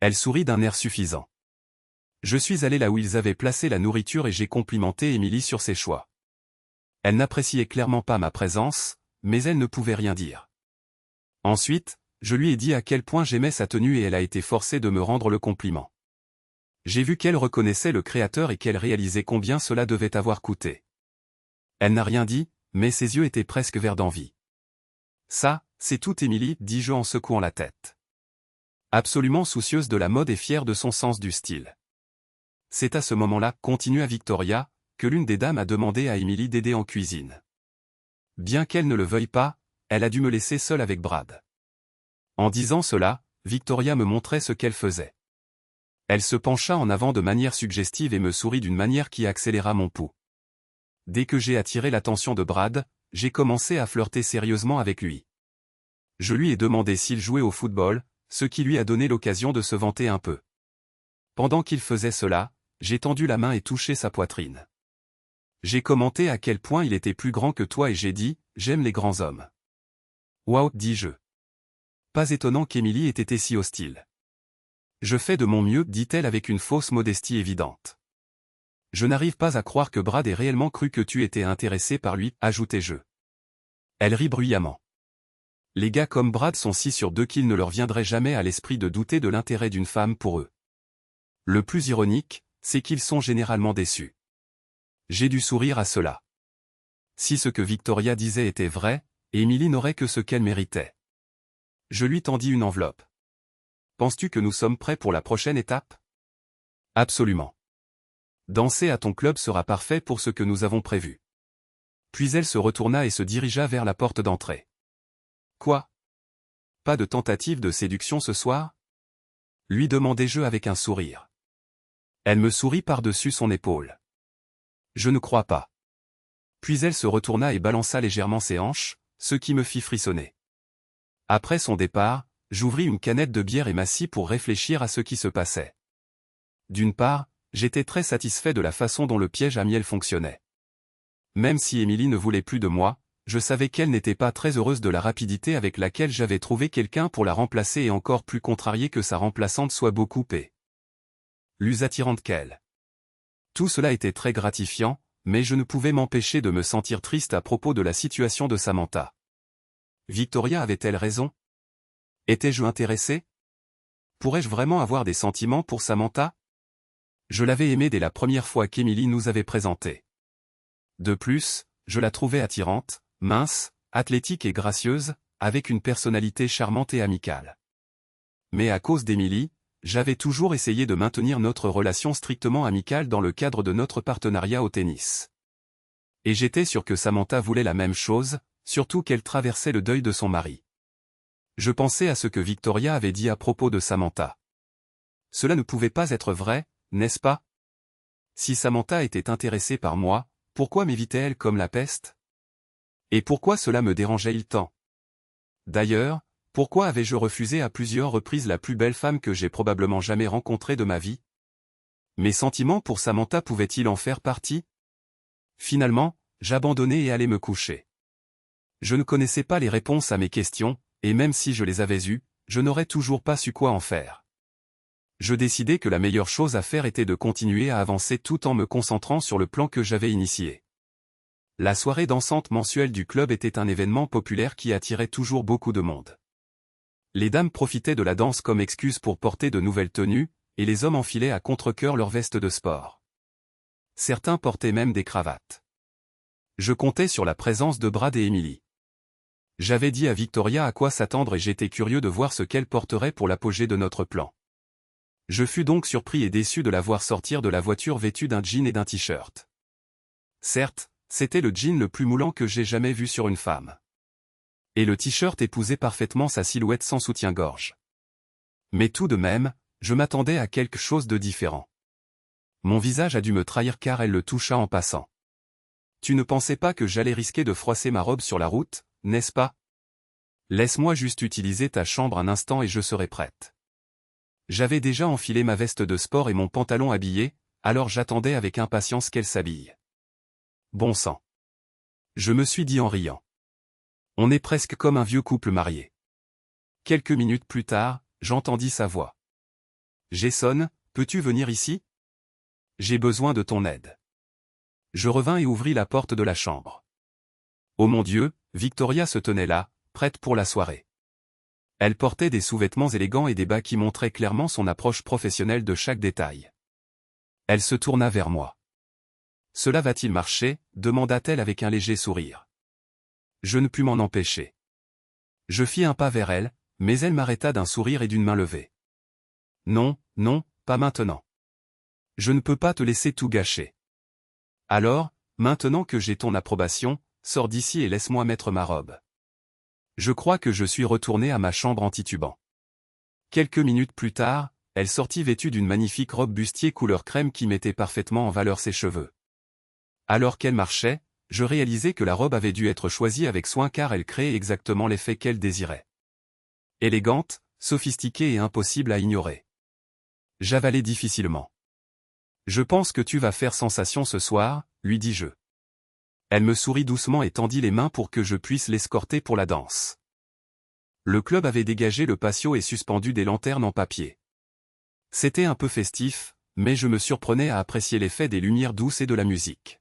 Elle sourit d'un air suffisant. Je suis allé là où ils avaient placé la nourriture et j'ai complimenté Emily sur ses choix. Elle n'appréciait clairement pas ma présence, mais elle ne pouvait rien dire. Ensuite, je lui ai dit à quel point j'aimais sa tenue et elle a été forcée de me rendre le compliment. J'ai vu qu'elle reconnaissait le créateur et qu'elle réalisait combien cela devait avoir coûté. Elle n'a rien dit, mais ses yeux étaient presque verts d'envie. Ça, c'est tout Emily, dis-je en secouant la tête. Absolument soucieuse de la mode et fière de son sens du style. C'est à ce moment-là, continua Victoria, que l'une des dames a demandé à Emily d'aider en cuisine. Bien qu'elle ne le veuille pas, elle a dû me laisser seule avec Brad. En disant cela, Victoria me montrait ce qu'elle faisait. Elle se pencha en avant de manière suggestive et me sourit d'une manière qui accéléra mon pouls. Dès que j'ai attiré l'attention de Brad, j'ai commencé à flirter sérieusement avec lui. Je lui ai demandé s'il jouait au football, ce qui lui a donné l'occasion de se vanter un peu. Pendant qu'il faisait cela, j'ai tendu la main et touché sa poitrine. J'ai commenté à quel point il était plus grand que toi et j'ai dit, j'aime les grands hommes. Waouh, dis-je. Pas étonnant qu'Emily ait été si hostile. Je fais de mon mieux, dit-elle avec une fausse modestie évidente. Je n'arrive pas à croire que Brad ait réellement cru que tu étais intéressé par lui, ajoutai-je. Elle rit bruyamment. Les gars comme Brad sont si sûrs d'eux qu'il ne leur viendrait jamais à l'esprit de douter de l'intérêt d'une femme pour eux. Le plus ironique, c'est qu'ils sont généralement déçus. J'ai dû sourire à cela. Si ce que Victoria disait était vrai, Emily n'aurait que ce qu'elle méritait. Je lui tendis une enveloppe. Penses-tu que nous sommes prêts pour la prochaine étape ? Absolument. Danser à ton club sera parfait pour ce que nous avons prévu. Puis elle se retourna et se dirigea vers la porte d'entrée. Quoi ? Pas de tentative de séduction ce soir ? Lui demandai-je avec un sourire. Elle me sourit par-dessus son épaule. Je ne crois pas. Puis elle se retourna et balança légèrement ses hanches, ce qui me fit frissonner. Après son départ, j'ouvris une canette de bière et m'assis pour réfléchir à ce qui se passait. D'une part, j'étais très satisfait de la façon dont le piège à miel fonctionnait. Même si Emily ne voulait plus de moi, je savais qu'elle n'était pas très heureuse de la rapidité avec laquelle j'avais trouvé quelqu'un pour la remplacer et encore plus contrariée que sa remplaçante soit beaucoup plus attirante qu'elle. Tout cela était très gratifiant, mais je ne pouvais m'empêcher de me sentir triste à propos de la situation de Samantha. Victoria avait-elle raison ? Étais-je intéressé ? Pourrais-je vraiment avoir des sentiments pour Samantha ? Je l'avais aimée dès la première fois qu'Emily nous avait présenté. De plus, je la trouvais attirante, mince, athlétique et gracieuse, avec une personnalité charmante et amicale. Mais à cause d'Emily, j'avais toujours essayé de maintenir notre relation strictement amicale dans le cadre de notre partenariat au tennis. Et j'étais sûr que Samantha voulait la même chose, surtout qu'elle traversait le deuil de son mari. Je pensais à ce que Victoria avait dit à propos de Samantha. Cela ne pouvait pas être vrai, n'est-ce pas? Si Samantha était intéressée par moi, pourquoi m'évitait-elle comme la peste? Et pourquoi cela me dérangeait-il tant? D'ailleurs, pourquoi avais-je refusé à plusieurs reprises la plus belle femme que j'ai probablement jamais rencontrée de ma vie? Mes sentiments pour Samantha pouvaient-ils en faire partie? Finalement, j'abandonnai et allai me coucher. Je ne connaissais pas les réponses à mes questions, et même si je les avais eues, je n'aurais toujours pas su quoi en faire. Je décidai que la meilleure chose à faire était de continuer à avancer tout en me concentrant sur le plan que j'avais initié. La soirée dansante mensuelle du club était un événement populaire qui attirait toujours beaucoup de monde. Les dames profitaient de la danse comme excuse pour porter de nouvelles tenues, et les hommes enfilaient à contre-cœur leurs vestes de sport. Certains portaient même des cravates. Je comptais sur la présence de Brad et Emily. J'avais dit à Victoria à quoi s'attendre et j'étais curieux de voir ce qu'elle porterait pour l'apogée de notre plan. Je fus donc surpris et déçu de la voir sortir de la voiture vêtue d'un jean et d'un t-shirt. Certes, c'était le jean le plus moulant que j'ai jamais vu sur une femme. Et le t-shirt épousait parfaitement sa silhouette sans soutien-gorge. Mais tout de même, je m'attendais à quelque chose de différent. Mon visage a dû me trahir car elle le toucha en passant. Tu ne pensais pas que j'allais risquer de froisser ma robe sur la route, n'est-ce pas? Laisse-moi juste utiliser ta chambre un instant et je serai prête. J'avais déjà enfilé ma veste de sport et mon pantalon habillé, alors j'attendais avec impatience qu'elle s'habille. Bon sang. Je me suis dit en riant. On est presque comme un vieux couple marié. Quelques minutes plus tard, j'entendis sa voix. Jason, peux-tu venir ici? J'ai besoin de ton aide. Je revins et ouvris la porte de la chambre. Oh mon Dieu, Victoria se tenait là, prête pour la soirée. Elle portait des sous-vêtements élégants et des bas qui montraient clairement son approche professionnelle de chaque détail. Elle se tourna vers moi. Cela va-t-il marcher? Demanda-t-elle avec un léger sourire. Je ne pus m'en empêcher. Je fis un pas vers elle, mais elle m'arrêta d'un sourire et d'une main levée. Non, non, pas maintenant. Je ne peux pas te laisser tout gâcher. Alors, maintenant que j'ai ton approbation, sors d'ici et laisse-moi mettre ma robe. Je crois que je suis retourné à ma chambre en titubant. Quelques minutes plus tard, elle sortit vêtue d'une magnifique robe bustier couleur crème qui mettait parfaitement en valeur ses cheveux. Alors qu'elle marchait, je réalisai que la robe avait dû être choisie avec soin car elle créait exactement l'effet qu'elle désirait. Élégante, sophistiquée et impossible à ignorer. J'avalai difficilement. Je pense que tu vas faire sensation ce soir, lui dis-je. Elle me sourit doucement et tendit les mains pour que je puisse l'escorter pour la danse. Le club avait dégagé le patio et suspendu des lanternes en papier. C'était un peu festif, mais je me surprenais à apprécier l'effet des lumières douces et de la musique.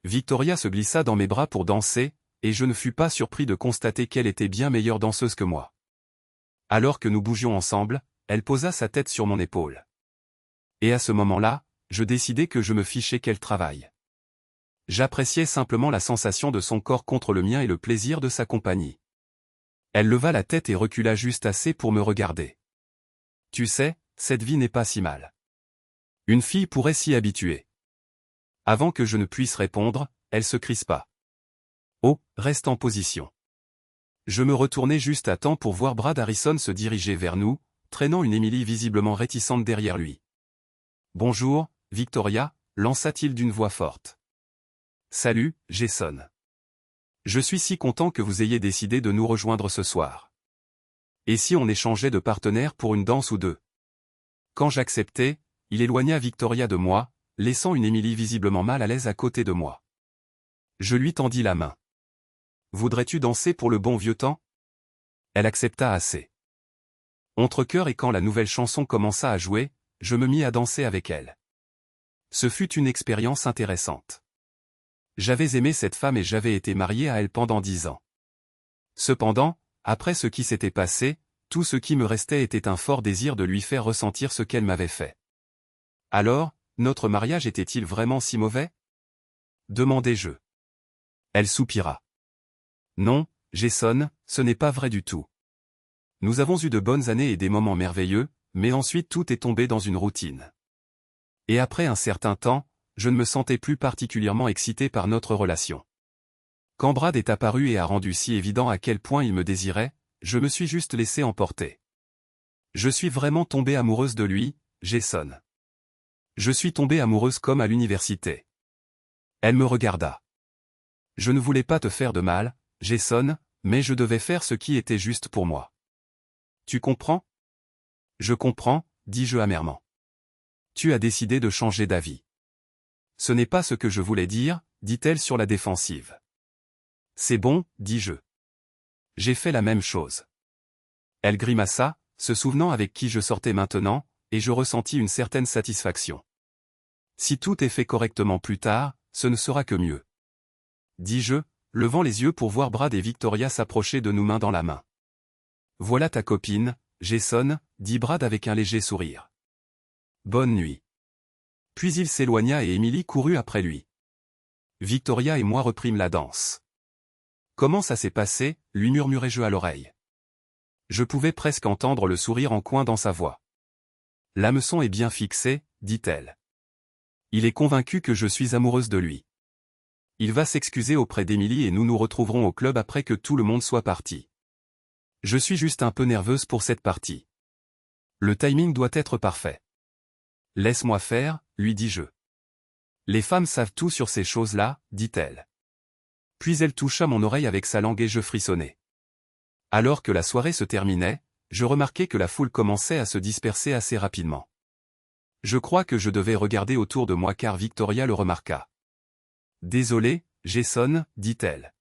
Victoria se glissa dans mes bras pour danser, et je ne fus pas surpris de constater qu'elle était bien meilleure danseuse que moi. Alors que nous bougions ensemble, elle posa sa tête sur mon épaule. Et à ce moment-là, je décidai que je me fichais qu'elle travaille. J'appréciais simplement la sensation de son corps contre le mien et le plaisir de sa compagnie. Elle leva la tête et recula juste assez pour me regarder. Tu sais, cette vie n'est pas si mal. Une fille pourrait s'y habituer. Avant que je ne puisse répondre, elle se crispa. Oh, reste en position. Je me retournai juste à temps pour voir Brad Harrison se diriger vers nous, traînant une Emily visiblement réticente derrière lui. Bonjour, Victoria, lança-t-il d'une voix forte. Salut, Jason. Je suis si content que vous ayez décidé de nous rejoindre ce soir. Et si on échangeait de partenaire pour une danse ou deux? Quand j'acceptai, il éloigna Victoria de moi, laissant une Emily visiblement mal à l'aise à côté de moi. Je lui tendis la main. Voudrais-tu danser pour le bon vieux temps? Elle accepta assez. Entre cœur et quand la nouvelle chanson commença à jouer, je me mis à danser avec elle. Ce fut une expérience intéressante. J'avais aimé cette femme et j'avais été marié à elle pendant 10 ans. Cependant, après ce qui s'était passé, tout ce qui me restait était un fort désir de lui faire ressentir ce qu'elle m'avait fait. Alors, notre mariage était-il vraiment si mauvais? Demandai-je. Elle soupira. Non, Jason, ce n'est pas vrai du tout. Nous avons eu de bonnes années et des moments merveilleux, mais ensuite tout est tombé dans une routine. Et après un certain temps, je ne me sentais plus particulièrement excité par notre relation. Quand Brad est apparu et a rendu si évident à quel point il me désirait, je me suis juste laissé emporter. Je suis vraiment tombée amoureuse de lui, Jason. Je suis tombée amoureuse comme à l'université. Elle me regarda. Je ne voulais pas te faire de mal, Jason, mais je devais faire ce qui était juste pour moi. Tu comprends? Je comprends, dis-je amèrement. Tu as décidé de changer d'avis. Ce n'est pas ce que je voulais dire, dit-elle sur la défensive. C'est bon, dis-je. J'ai fait la même chose. Elle grimaça, se souvenant avec qui je sortais maintenant, et je ressentis une certaine satisfaction. Si tout est fait correctement plus tard, ce ne sera que mieux. Dis-je, levant les yeux pour voir Brad et Victoria s'approcher de nous main dans la main. Voilà ta copine, Jason, dit Brad avec un léger sourire. Bonne nuit. Puis il s'éloigna et Emily courut après lui. Victoria et moi reprîmes la danse. Comment ça s'est passé, lui murmurai-je à l'oreille. Je pouvais presque entendre le sourire en coin dans sa voix. L'hameçon est bien fixé, dit-elle. Il est convaincu que je suis amoureuse de lui. Il va s'excuser auprès d'Emily et nous nous retrouverons au club après que tout le monde soit parti. Je suis juste un peu nerveuse pour cette partie. Le timing doit être parfait. Laisse-moi faire, lui dis-je. Les femmes savent tout sur ces choses-là, dit-elle. Puis elle toucha mon oreille avec sa langue et je frissonnai. Alors que la soirée se terminait, je remarquai que la foule commençait à se disperser assez rapidement. Je crois que je devais regarder autour de moi car Victoria le remarqua. Désolé, Jason, dit-elle.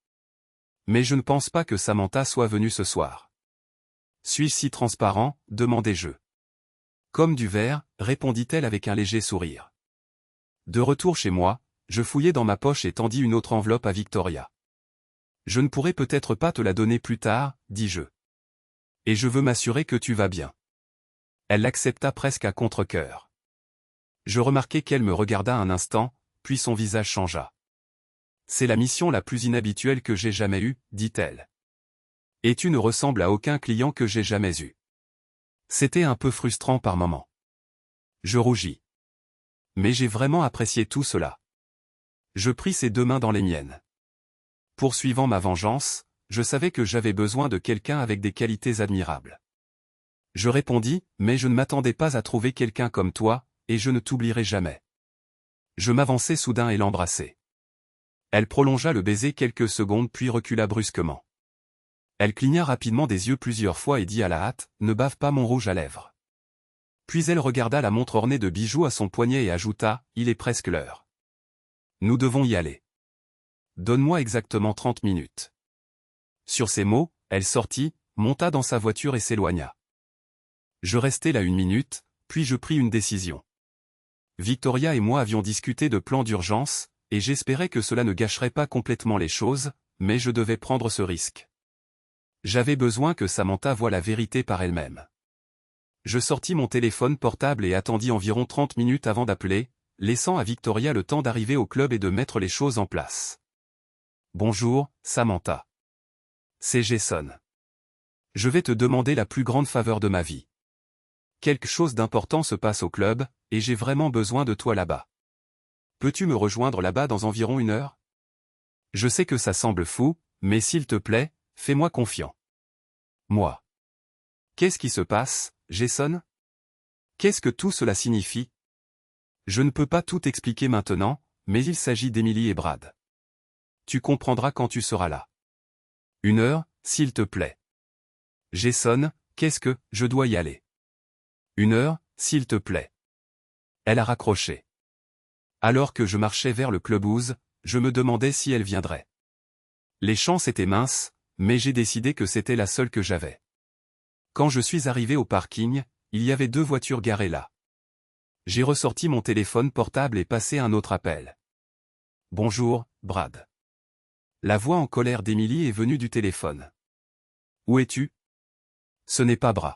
Mais je ne pense pas que Samantha soit venue ce soir. Suis-je si transparent, demandai-je. Comme du verre, répondit-elle avec un léger sourire. De retour chez moi, je fouillai dans ma poche et tendis une autre enveloppe à Victoria. Je ne pourrai peut-être pas te la donner plus tard, dis-je. Et je veux m'assurer que tu vas bien. Elle l'accepta presque à contre-cœur. Je remarquai qu'elle me regarda un instant, puis son visage changea. C'est la mission la plus inhabituelle que j'ai jamais eue, dit-elle. Et tu ne ressembles à aucun client que j'ai jamais eu. C'était un peu frustrant par moments. Je rougis. Mais j'ai vraiment apprécié tout cela. Je pris ses deux mains dans les miennes. Poursuivant ma vengeance, je savais que j'avais besoin de quelqu'un avec des qualités admirables. Je répondis, mais je ne m'attendais pas à trouver quelqu'un comme toi, et je ne t'oublierai jamais. Je m'avançai soudain et l'embrassai. Elle prolongea le baiser quelques secondes puis recula brusquement. Elle cligna rapidement des yeux plusieurs fois et dit à la hâte, ne bave pas mon rouge à lèvres. Puis elle regarda la montre ornée de bijoux à son poignet et ajouta, il est presque l'heure. Nous devons y aller. Donne-moi exactement 30 minutes. Sur ces mots, elle sortit, monta dans sa voiture et s'éloigna. Je restai là 1 minute, puis je pris une décision. Victoria et moi avions discuté de plans d'urgence, et j'espérais que cela ne gâcherait pas complètement les choses, mais je devais prendre ce risque. J'avais besoin que Samantha voie la vérité par elle-même. Je sortis mon téléphone portable et attendis environ 30 minutes avant d'appeler, laissant à Victoria le temps d'arriver au club et de mettre les choses en place. Bonjour, Samantha. C'est Jason. Je vais te demander la plus grande faveur de ma vie. Quelque chose d'important se passe au club, et j'ai vraiment besoin de toi là-bas. Peux-tu me rejoindre là-bas dans environ 1 heure? Je sais que ça semble fou, mais s'il te plaît, fais-moi confiant. Moi. Qu'est-ce qui se passe, Jason? Qu'est-ce que tout cela signifie? Je ne peux pas tout expliquer maintenant, mais il s'agit d'Emily et Brad. Tu comprendras quand tu seras là. 1 heure, s'il te plaît. Jason, qu'est-ce que, je dois y aller. 1 heure, s'il te plaît. Elle a raccroché. Alors que je marchais vers le clubhouse, je me demandais si elle viendrait. Les chances étaient minces, mais j'ai décidé que c'était la seule que j'avais. Quand je suis arrivé au parking, il y avait 2 voitures garées là. J'ai ressorti mon téléphone portable et passé un autre appel. Bonjour, Brad. La voix en colère d'Emily est venue du téléphone. Où es-tu? Ce n'est pas Brad.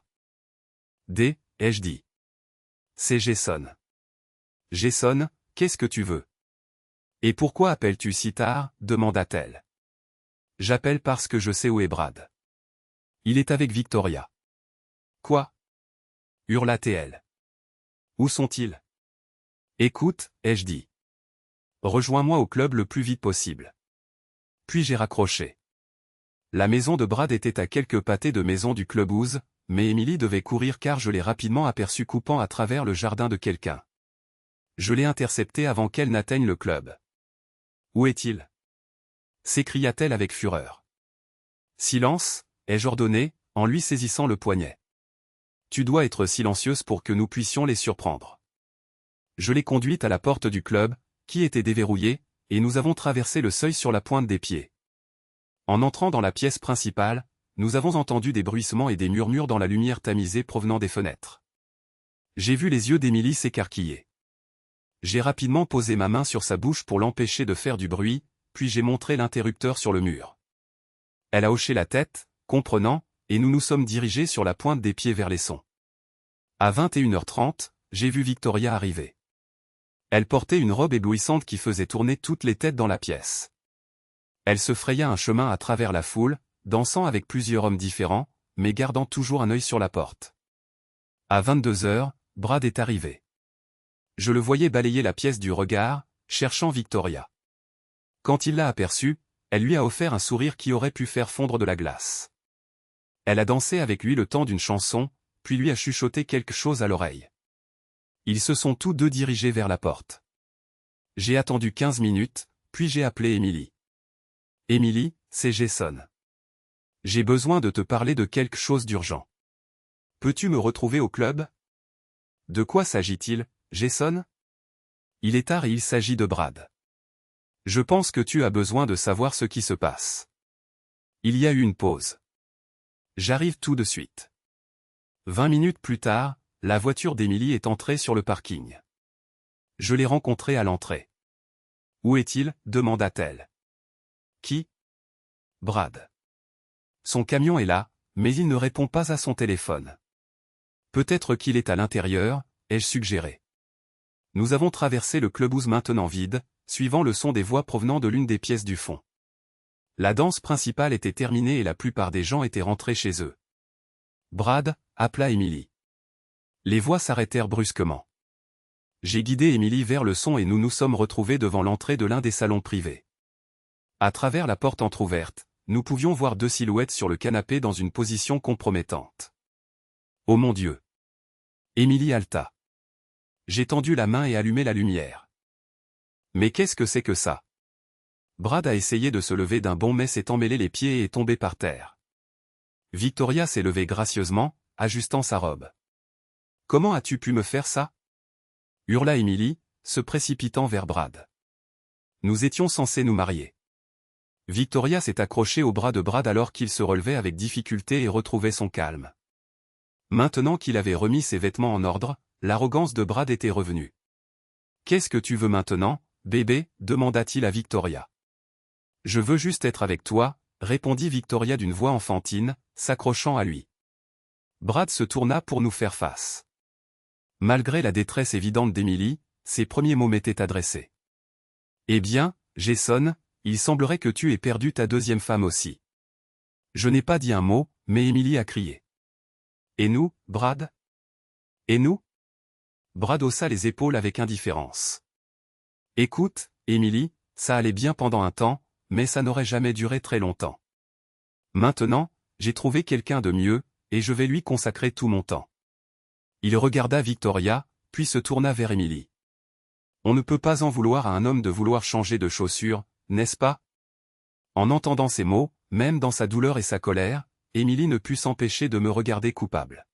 Ai-je dit. C'est Jason. Jason, qu'est-ce que tu veux? Et pourquoi appelles-tu si tard? Demanda-t-elle. J'appelle parce que je sais où est Brad. Il est avec Victoria. Quoi? Hurla-t-elle. Où sont-ils? Écoute, ai-je dit. Rejoins-moi au club le plus vite possible. Puis j'ai raccroché. La maison de Brad était à quelques pâtés de maison du clubhouse, mais Emily devait courir car je l'ai rapidement aperçue coupant à travers le jardin de quelqu'un. Je l'ai intercepté avant qu'elle n'atteigne le club. Où est-il? S'écria-t-elle avec fureur. Silence, ai-je ordonné, en lui saisissant le poignet. Tu dois être silencieuse pour que nous puissions les surprendre. Je l'ai conduite à la porte du club, qui était déverrouillée, et nous avons traversé le seuil sur la pointe des pieds. En entrant dans la pièce principale, nous avons entendu des bruissements et des murmures dans la lumière tamisée provenant des fenêtres. J'ai vu les yeux d'Émilie s'écarquiller. J'ai rapidement posé ma main sur sa bouche pour l'empêcher de faire du bruit, puis j'ai montré l'interrupteur sur le mur. Elle a hoché la tête, comprenant, et nous nous sommes dirigés sur la pointe des pieds vers les sons. À 21h30, j'ai vu Victoria arriver. Elle portait une robe éblouissante qui faisait tourner toutes les têtes dans la pièce. Elle se fraya un chemin à travers la foule, dansant avec plusieurs hommes différents, mais gardant toujours un œil sur la porte. À 22h, Brad est arrivé. Je le voyais balayer la pièce du regard, cherchant Victoria. Quand il l'a aperçue, elle lui a offert un sourire qui aurait pu faire fondre de la glace. Elle a dansé avec lui le temps d'une chanson, puis lui a chuchoté quelque chose à l'oreille. Ils se sont tous deux dirigés vers la porte. J'ai attendu 15 minutes, puis j'ai appelé Emily. Emily, c'est Jason. J'ai besoin de te parler de quelque chose d'urgent. Peux-tu me retrouver au club? De quoi s'agit-il, Jason? Il est tard et il s'agit de Brad. Je pense que tu as besoin de savoir ce qui se passe. Il y a eu une pause. J'arrive tout de suite. 20 minutes plus tard, la voiture d'Emily est entrée sur le parking. Je l'ai rencontré à l'entrée. Où est-il? Demanda-t-elle. Qui? Brad. Son camion est là, mais il ne répond pas à son téléphone. Peut-être qu'il est à l'intérieur, ai-je suggéré. Nous avons traversé le clubhouse maintenant vide, suivant le son des voix provenant de l'une des pièces du fond. La danse principale était terminée et la plupart des gens étaient rentrés chez eux. Brad, appela Emily. Les voix s'arrêtèrent brusquement. J'ai guidé Emily vers le son et nous nous sommes retrouvés devant l'entrée de l'un des salons privés. À travers la porte entr'ouverte, nous pouvions voir deux silhouettes sur le canapé dans une position compromettante. Oh mon Dieu! Emily haleta. J'ai tendu la main et allumé la lumière. Mais qu'est-ce que c'est que ça? Brad a essayé de se lever d'un bond mais s'est emmêlé les pieds et est tombé par terre. Victoria s'est levée gracieusement, ajustant sa robe. Comment as-tu pu me faire ça? Hurla Emily, se précipitant vers Brad. Nous étions censés nous marier. Victoria s'est accrochée au bras de Brad alors qu'il se relevait avec difficulté et retrouvait son calme. Maintenant qu'il avait remis ses vêtements en ordre, l'arrogance de Brad était revenue. Qu'est-ce que tu veux maintenant, bébé? Demanda-t-il à Victoria. Je veux juste être avec toi, répondit Victoria d'une voix enfantine, s'accrochant à lui. Brad se tourna pour nous faire face. Malgré la détresse évidente d'Emily, ses premiers mots m'étaient adressés. Eh bien, Jason, il semblerait que tu aies perdu ta deuxième femme aussi. Je n'ai pas dit un mot, mais Emily a crié. Et nous, Brad? Et nous? Brad haussa les épaules avec indifférence. Écoute, Emily, ça allait bien pendant un temps, mais ça n'aurait jamais duré très longtemps. Maintenant, j'ai trouvé quelqu'un de mieux, et je vais lui consacrer tout mon temps. Il regarda Victoria, puis se tourna vers Emily. On ne peut pas en vouloir à un homme de vouloir changer de chaussures, n'est-ce pas? En entendant ces mots, même dans sa douleur et sa colère, Emily ne put s'empêcher de me regarder coupable.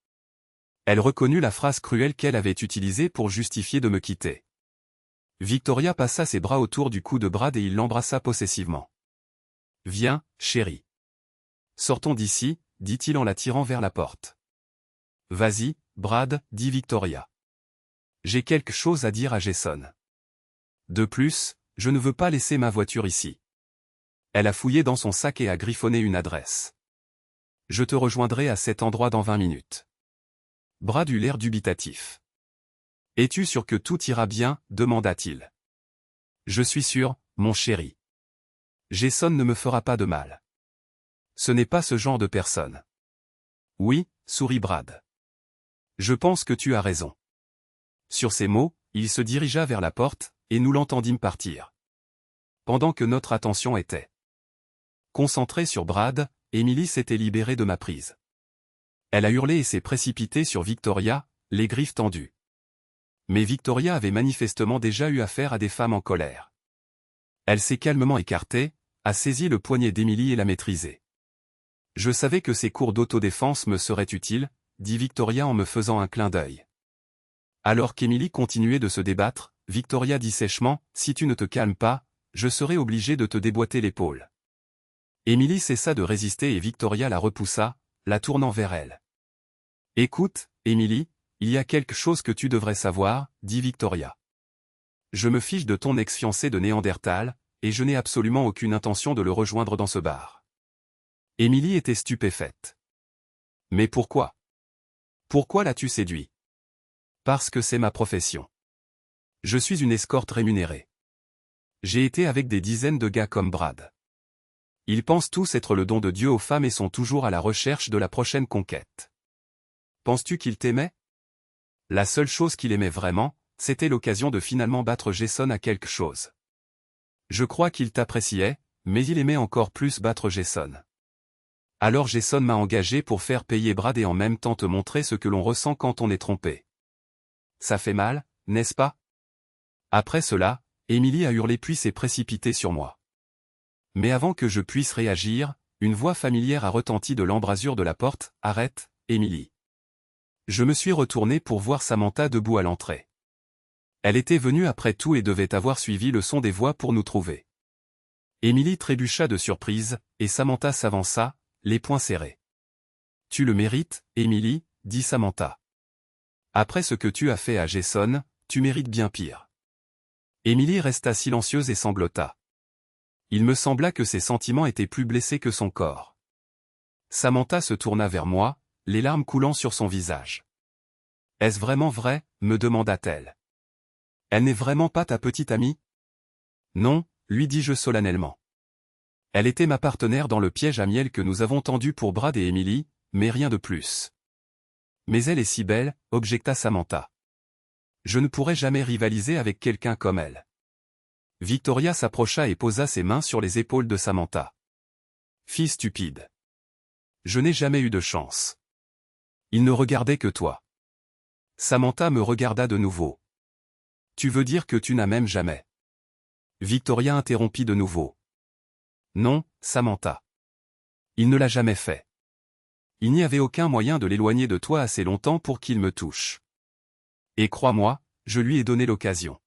Elle reconnut la phrase cruelle qu'elle avait utilisée pour justifier de me quitter. Victoria passa ses bras autour du cou de Brad et il l'embrassa possessivement. « Viens, chérie. Sortons d'ici, dit-il en la tirant vers la porte. « Vas-y, Brad, dit Victoria. J'ai quelque chose à dire à Jason. De plus, je ne veux pas laisser ma voiture ici. » Elle a fouillé dans son sac et a griffonné une adresse. « Je te rejoindrai à cet endroit dans 20 minutes. » Brad eut l'air dubitatif. « Es-tu sûr que tout ira bien? Demanda-t-il. « Je suis sûr, mon chéri. Jason ne me fera pas de mal. » Ce n'est pas ce genre de personne. Oui, sourit Brad. Je pense que tu as raison. Sur ces mots, il se dirigea vers la porte, et nous l'entendîmes partir. Pendant que notre attention était concentrée sur Brad, Emily s'était libérée de ma prise. Elle a hurlé et s'est précipitée sur Victoria, les griffes tendues. Mais Victoria avait manifestement déjà eu affaire à des femmes en colère. Elle s'est calmement écartée, a saisi le poignet d'Emily et l'a maîtrisé. Je savais que ces cours d'autodéfense me seraient utiles, dit Victoria en me faisant un clin d'œil. Alors qu'Emily continuait de se débattre, Victoria dit sèchement, « Si tu ne te calmes pas, je serai obligé de te déboîter l'épaule. » Emily cessa de résister et Victoria la repoussa, la tournant vers elle. « Écoute, Emily, il y a quelque chose que tu devrais savoir, dit Victoria. Je me fiche de ton ex-fiancé de Néandertal, et je n'ai absolument aucune intention de le rejoindre dans ce bar. » Emily était stupéfaite. « Mais pourquoi? Pourquoi l'as-tu séduit? » « Parce que c'est ma profession. Je suis une escorte rémunérée. J'ai été avec des dizaines de gars comme Brad. Ils pensent tous être le don de Dieu aux femmes et sont toujours à la recherche de la prochaine conquête. Penses-tu qu'il t'aimait? La seule chose qu'il aimait vraiment, c'était l'occasion de finalement battre Jason à quelque chose. Je crois qu'il t'appréciait, mais il aimait encore plus battre Jason. Alors Jason m'a engagé pour faire payer Brad et en même temps te montrer ce que l'on ressent quand on est trompé. Ça fait mal, n'est-ce pas? Après cela, Emily a hurlé puis s'est précipitée sur moi. Mais avant que je puisse réagir, une voix familière a retenti de l'embrasure de la porte, « Arrête, Emily. » Je me suis retourné pour voir Samantha debout à l'entrée. Elle était venue après tout et devait avoir suivi le son des voix pour nous trouver. Emily trébucha de surprise, et Samantha s'avança, les poings serrés. « Tu le mérites, Emily, » dit Samantha. « Après ce que tu as fait à Jason, tu mérites bien pire. » Emily resta silencieuse et sanglota. Il me sembla que ses sentiments étaient plus blessés que son corps. Samantha se tourna vers moi, les larmes coulant sur son visage. « Est-ce vraiment vrai ?» me demanda-t-elle. « Elle n'est vraiment pas ta petite amie? » « Non, » lui dis-je solennellement. Elle était ma partenaire dans le piège à miel que nous avons tendu pour Brad et Emily, mais rien de plus. Mais elle est si belle, objecta Samantha. Je ne pourrais jamais rivaliser avec quelqu'un comme elle. Victoria s'approcha et posa ses mains sur les épaules de Samantha. Fille stupide. Je n'ai jamais eu de chance. Il ne regardait que toi. Samantha me regarda de nouveau. Tu veux dire que tu n'as même jamais? Victoria interrompit de nouveau. Non, Samantha. Il ne l'a jamais fait. Il n'y avait aucun moyen de l'éloigner de toi assez longtemps pour qu'il me touche. Et crois-moi, je lui ai donné l'occasion.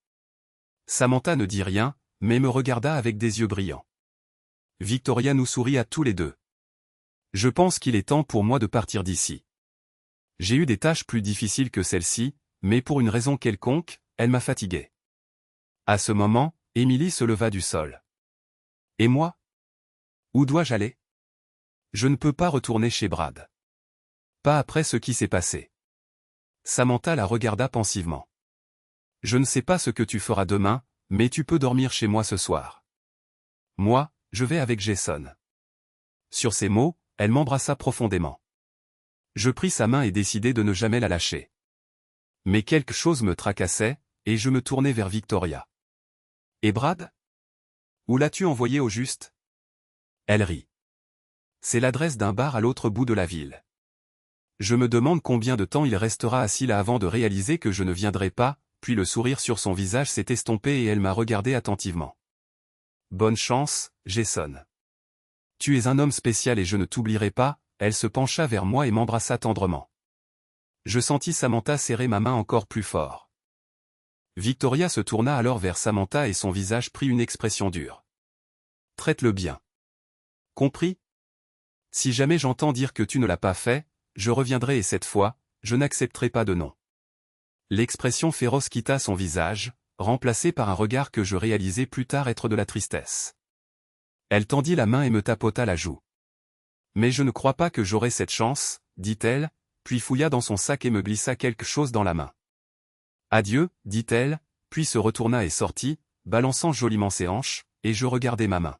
Samantha ne dit rien, mais me regarda avec des yeux brillants. Victoria nous sourit à tous les deux. Je pense qu'il est temps pour moi de partir d'ici. J'ai eu des tâches plus difficiles que celle-ci, mais pour une raison quelconque, elle m'a fatigué. À ce moment, Emily se leva du sol. Et moi? Où dois-je aller? Je ne peux pas retourner chez Brad. Pas après ce qui s'est passé. Samantha la regarda pensivement. Je ne sais pas ce que tu feras demain, mais tu peux dormir chez moi ce soir. Moi, je vais avec Jason. Sur ces mots, elle m'embrassa profondément. Je pris sa main et décidai de ne jamais la lâcher. Mais quelque chose me tracassait, et je me tournai vers Victoria. Et Brad? Où l'as-tu envoyé au juste? Elle rit. C'est l'adresse d'un bar à l'autre bout de la ville. Je me demande combien de temps il restera assis là avant de réaliser que je ne viendrai pas, puis le sourire sur son visage s'est estompé et elle m'a regardé attentivement. Bonne chance, Jason. Tu es un homme spécial et je ne t'oublierai pas, elle se pencha vers moi et m'embrassa tendrement. Je sentis Samantha serrer ma main encore plus fort. Victoria se tourna alors vers Samantha et son visage prit une expression dure. Traite-le bien. Compris? Si jamais j'entends dire que tu ne l'as pas fait, je reviendrai et cette fois, je n'accepterai pas de non. L'expression féroce quitta son visage, remplacée par un regard que je réalisai plus tard être de la tristesse. Elle tendit la main et me tapota la joue. Mais je ne crois pas que j'aurai cette chance, dit-elle, puis fouilla dans son sac et me glissa quelque chose dans la main. Adieu, dit-elle, puis se retourna et sortit, balançant joliment ses hanches, et je regardai ma main.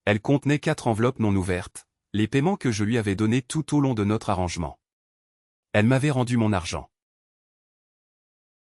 Elle contenait 4 enveloppes non ouvertes, les paiements que je lui avais donnés tout au long de notre arrangement. Elle m'avait rendu mon argent.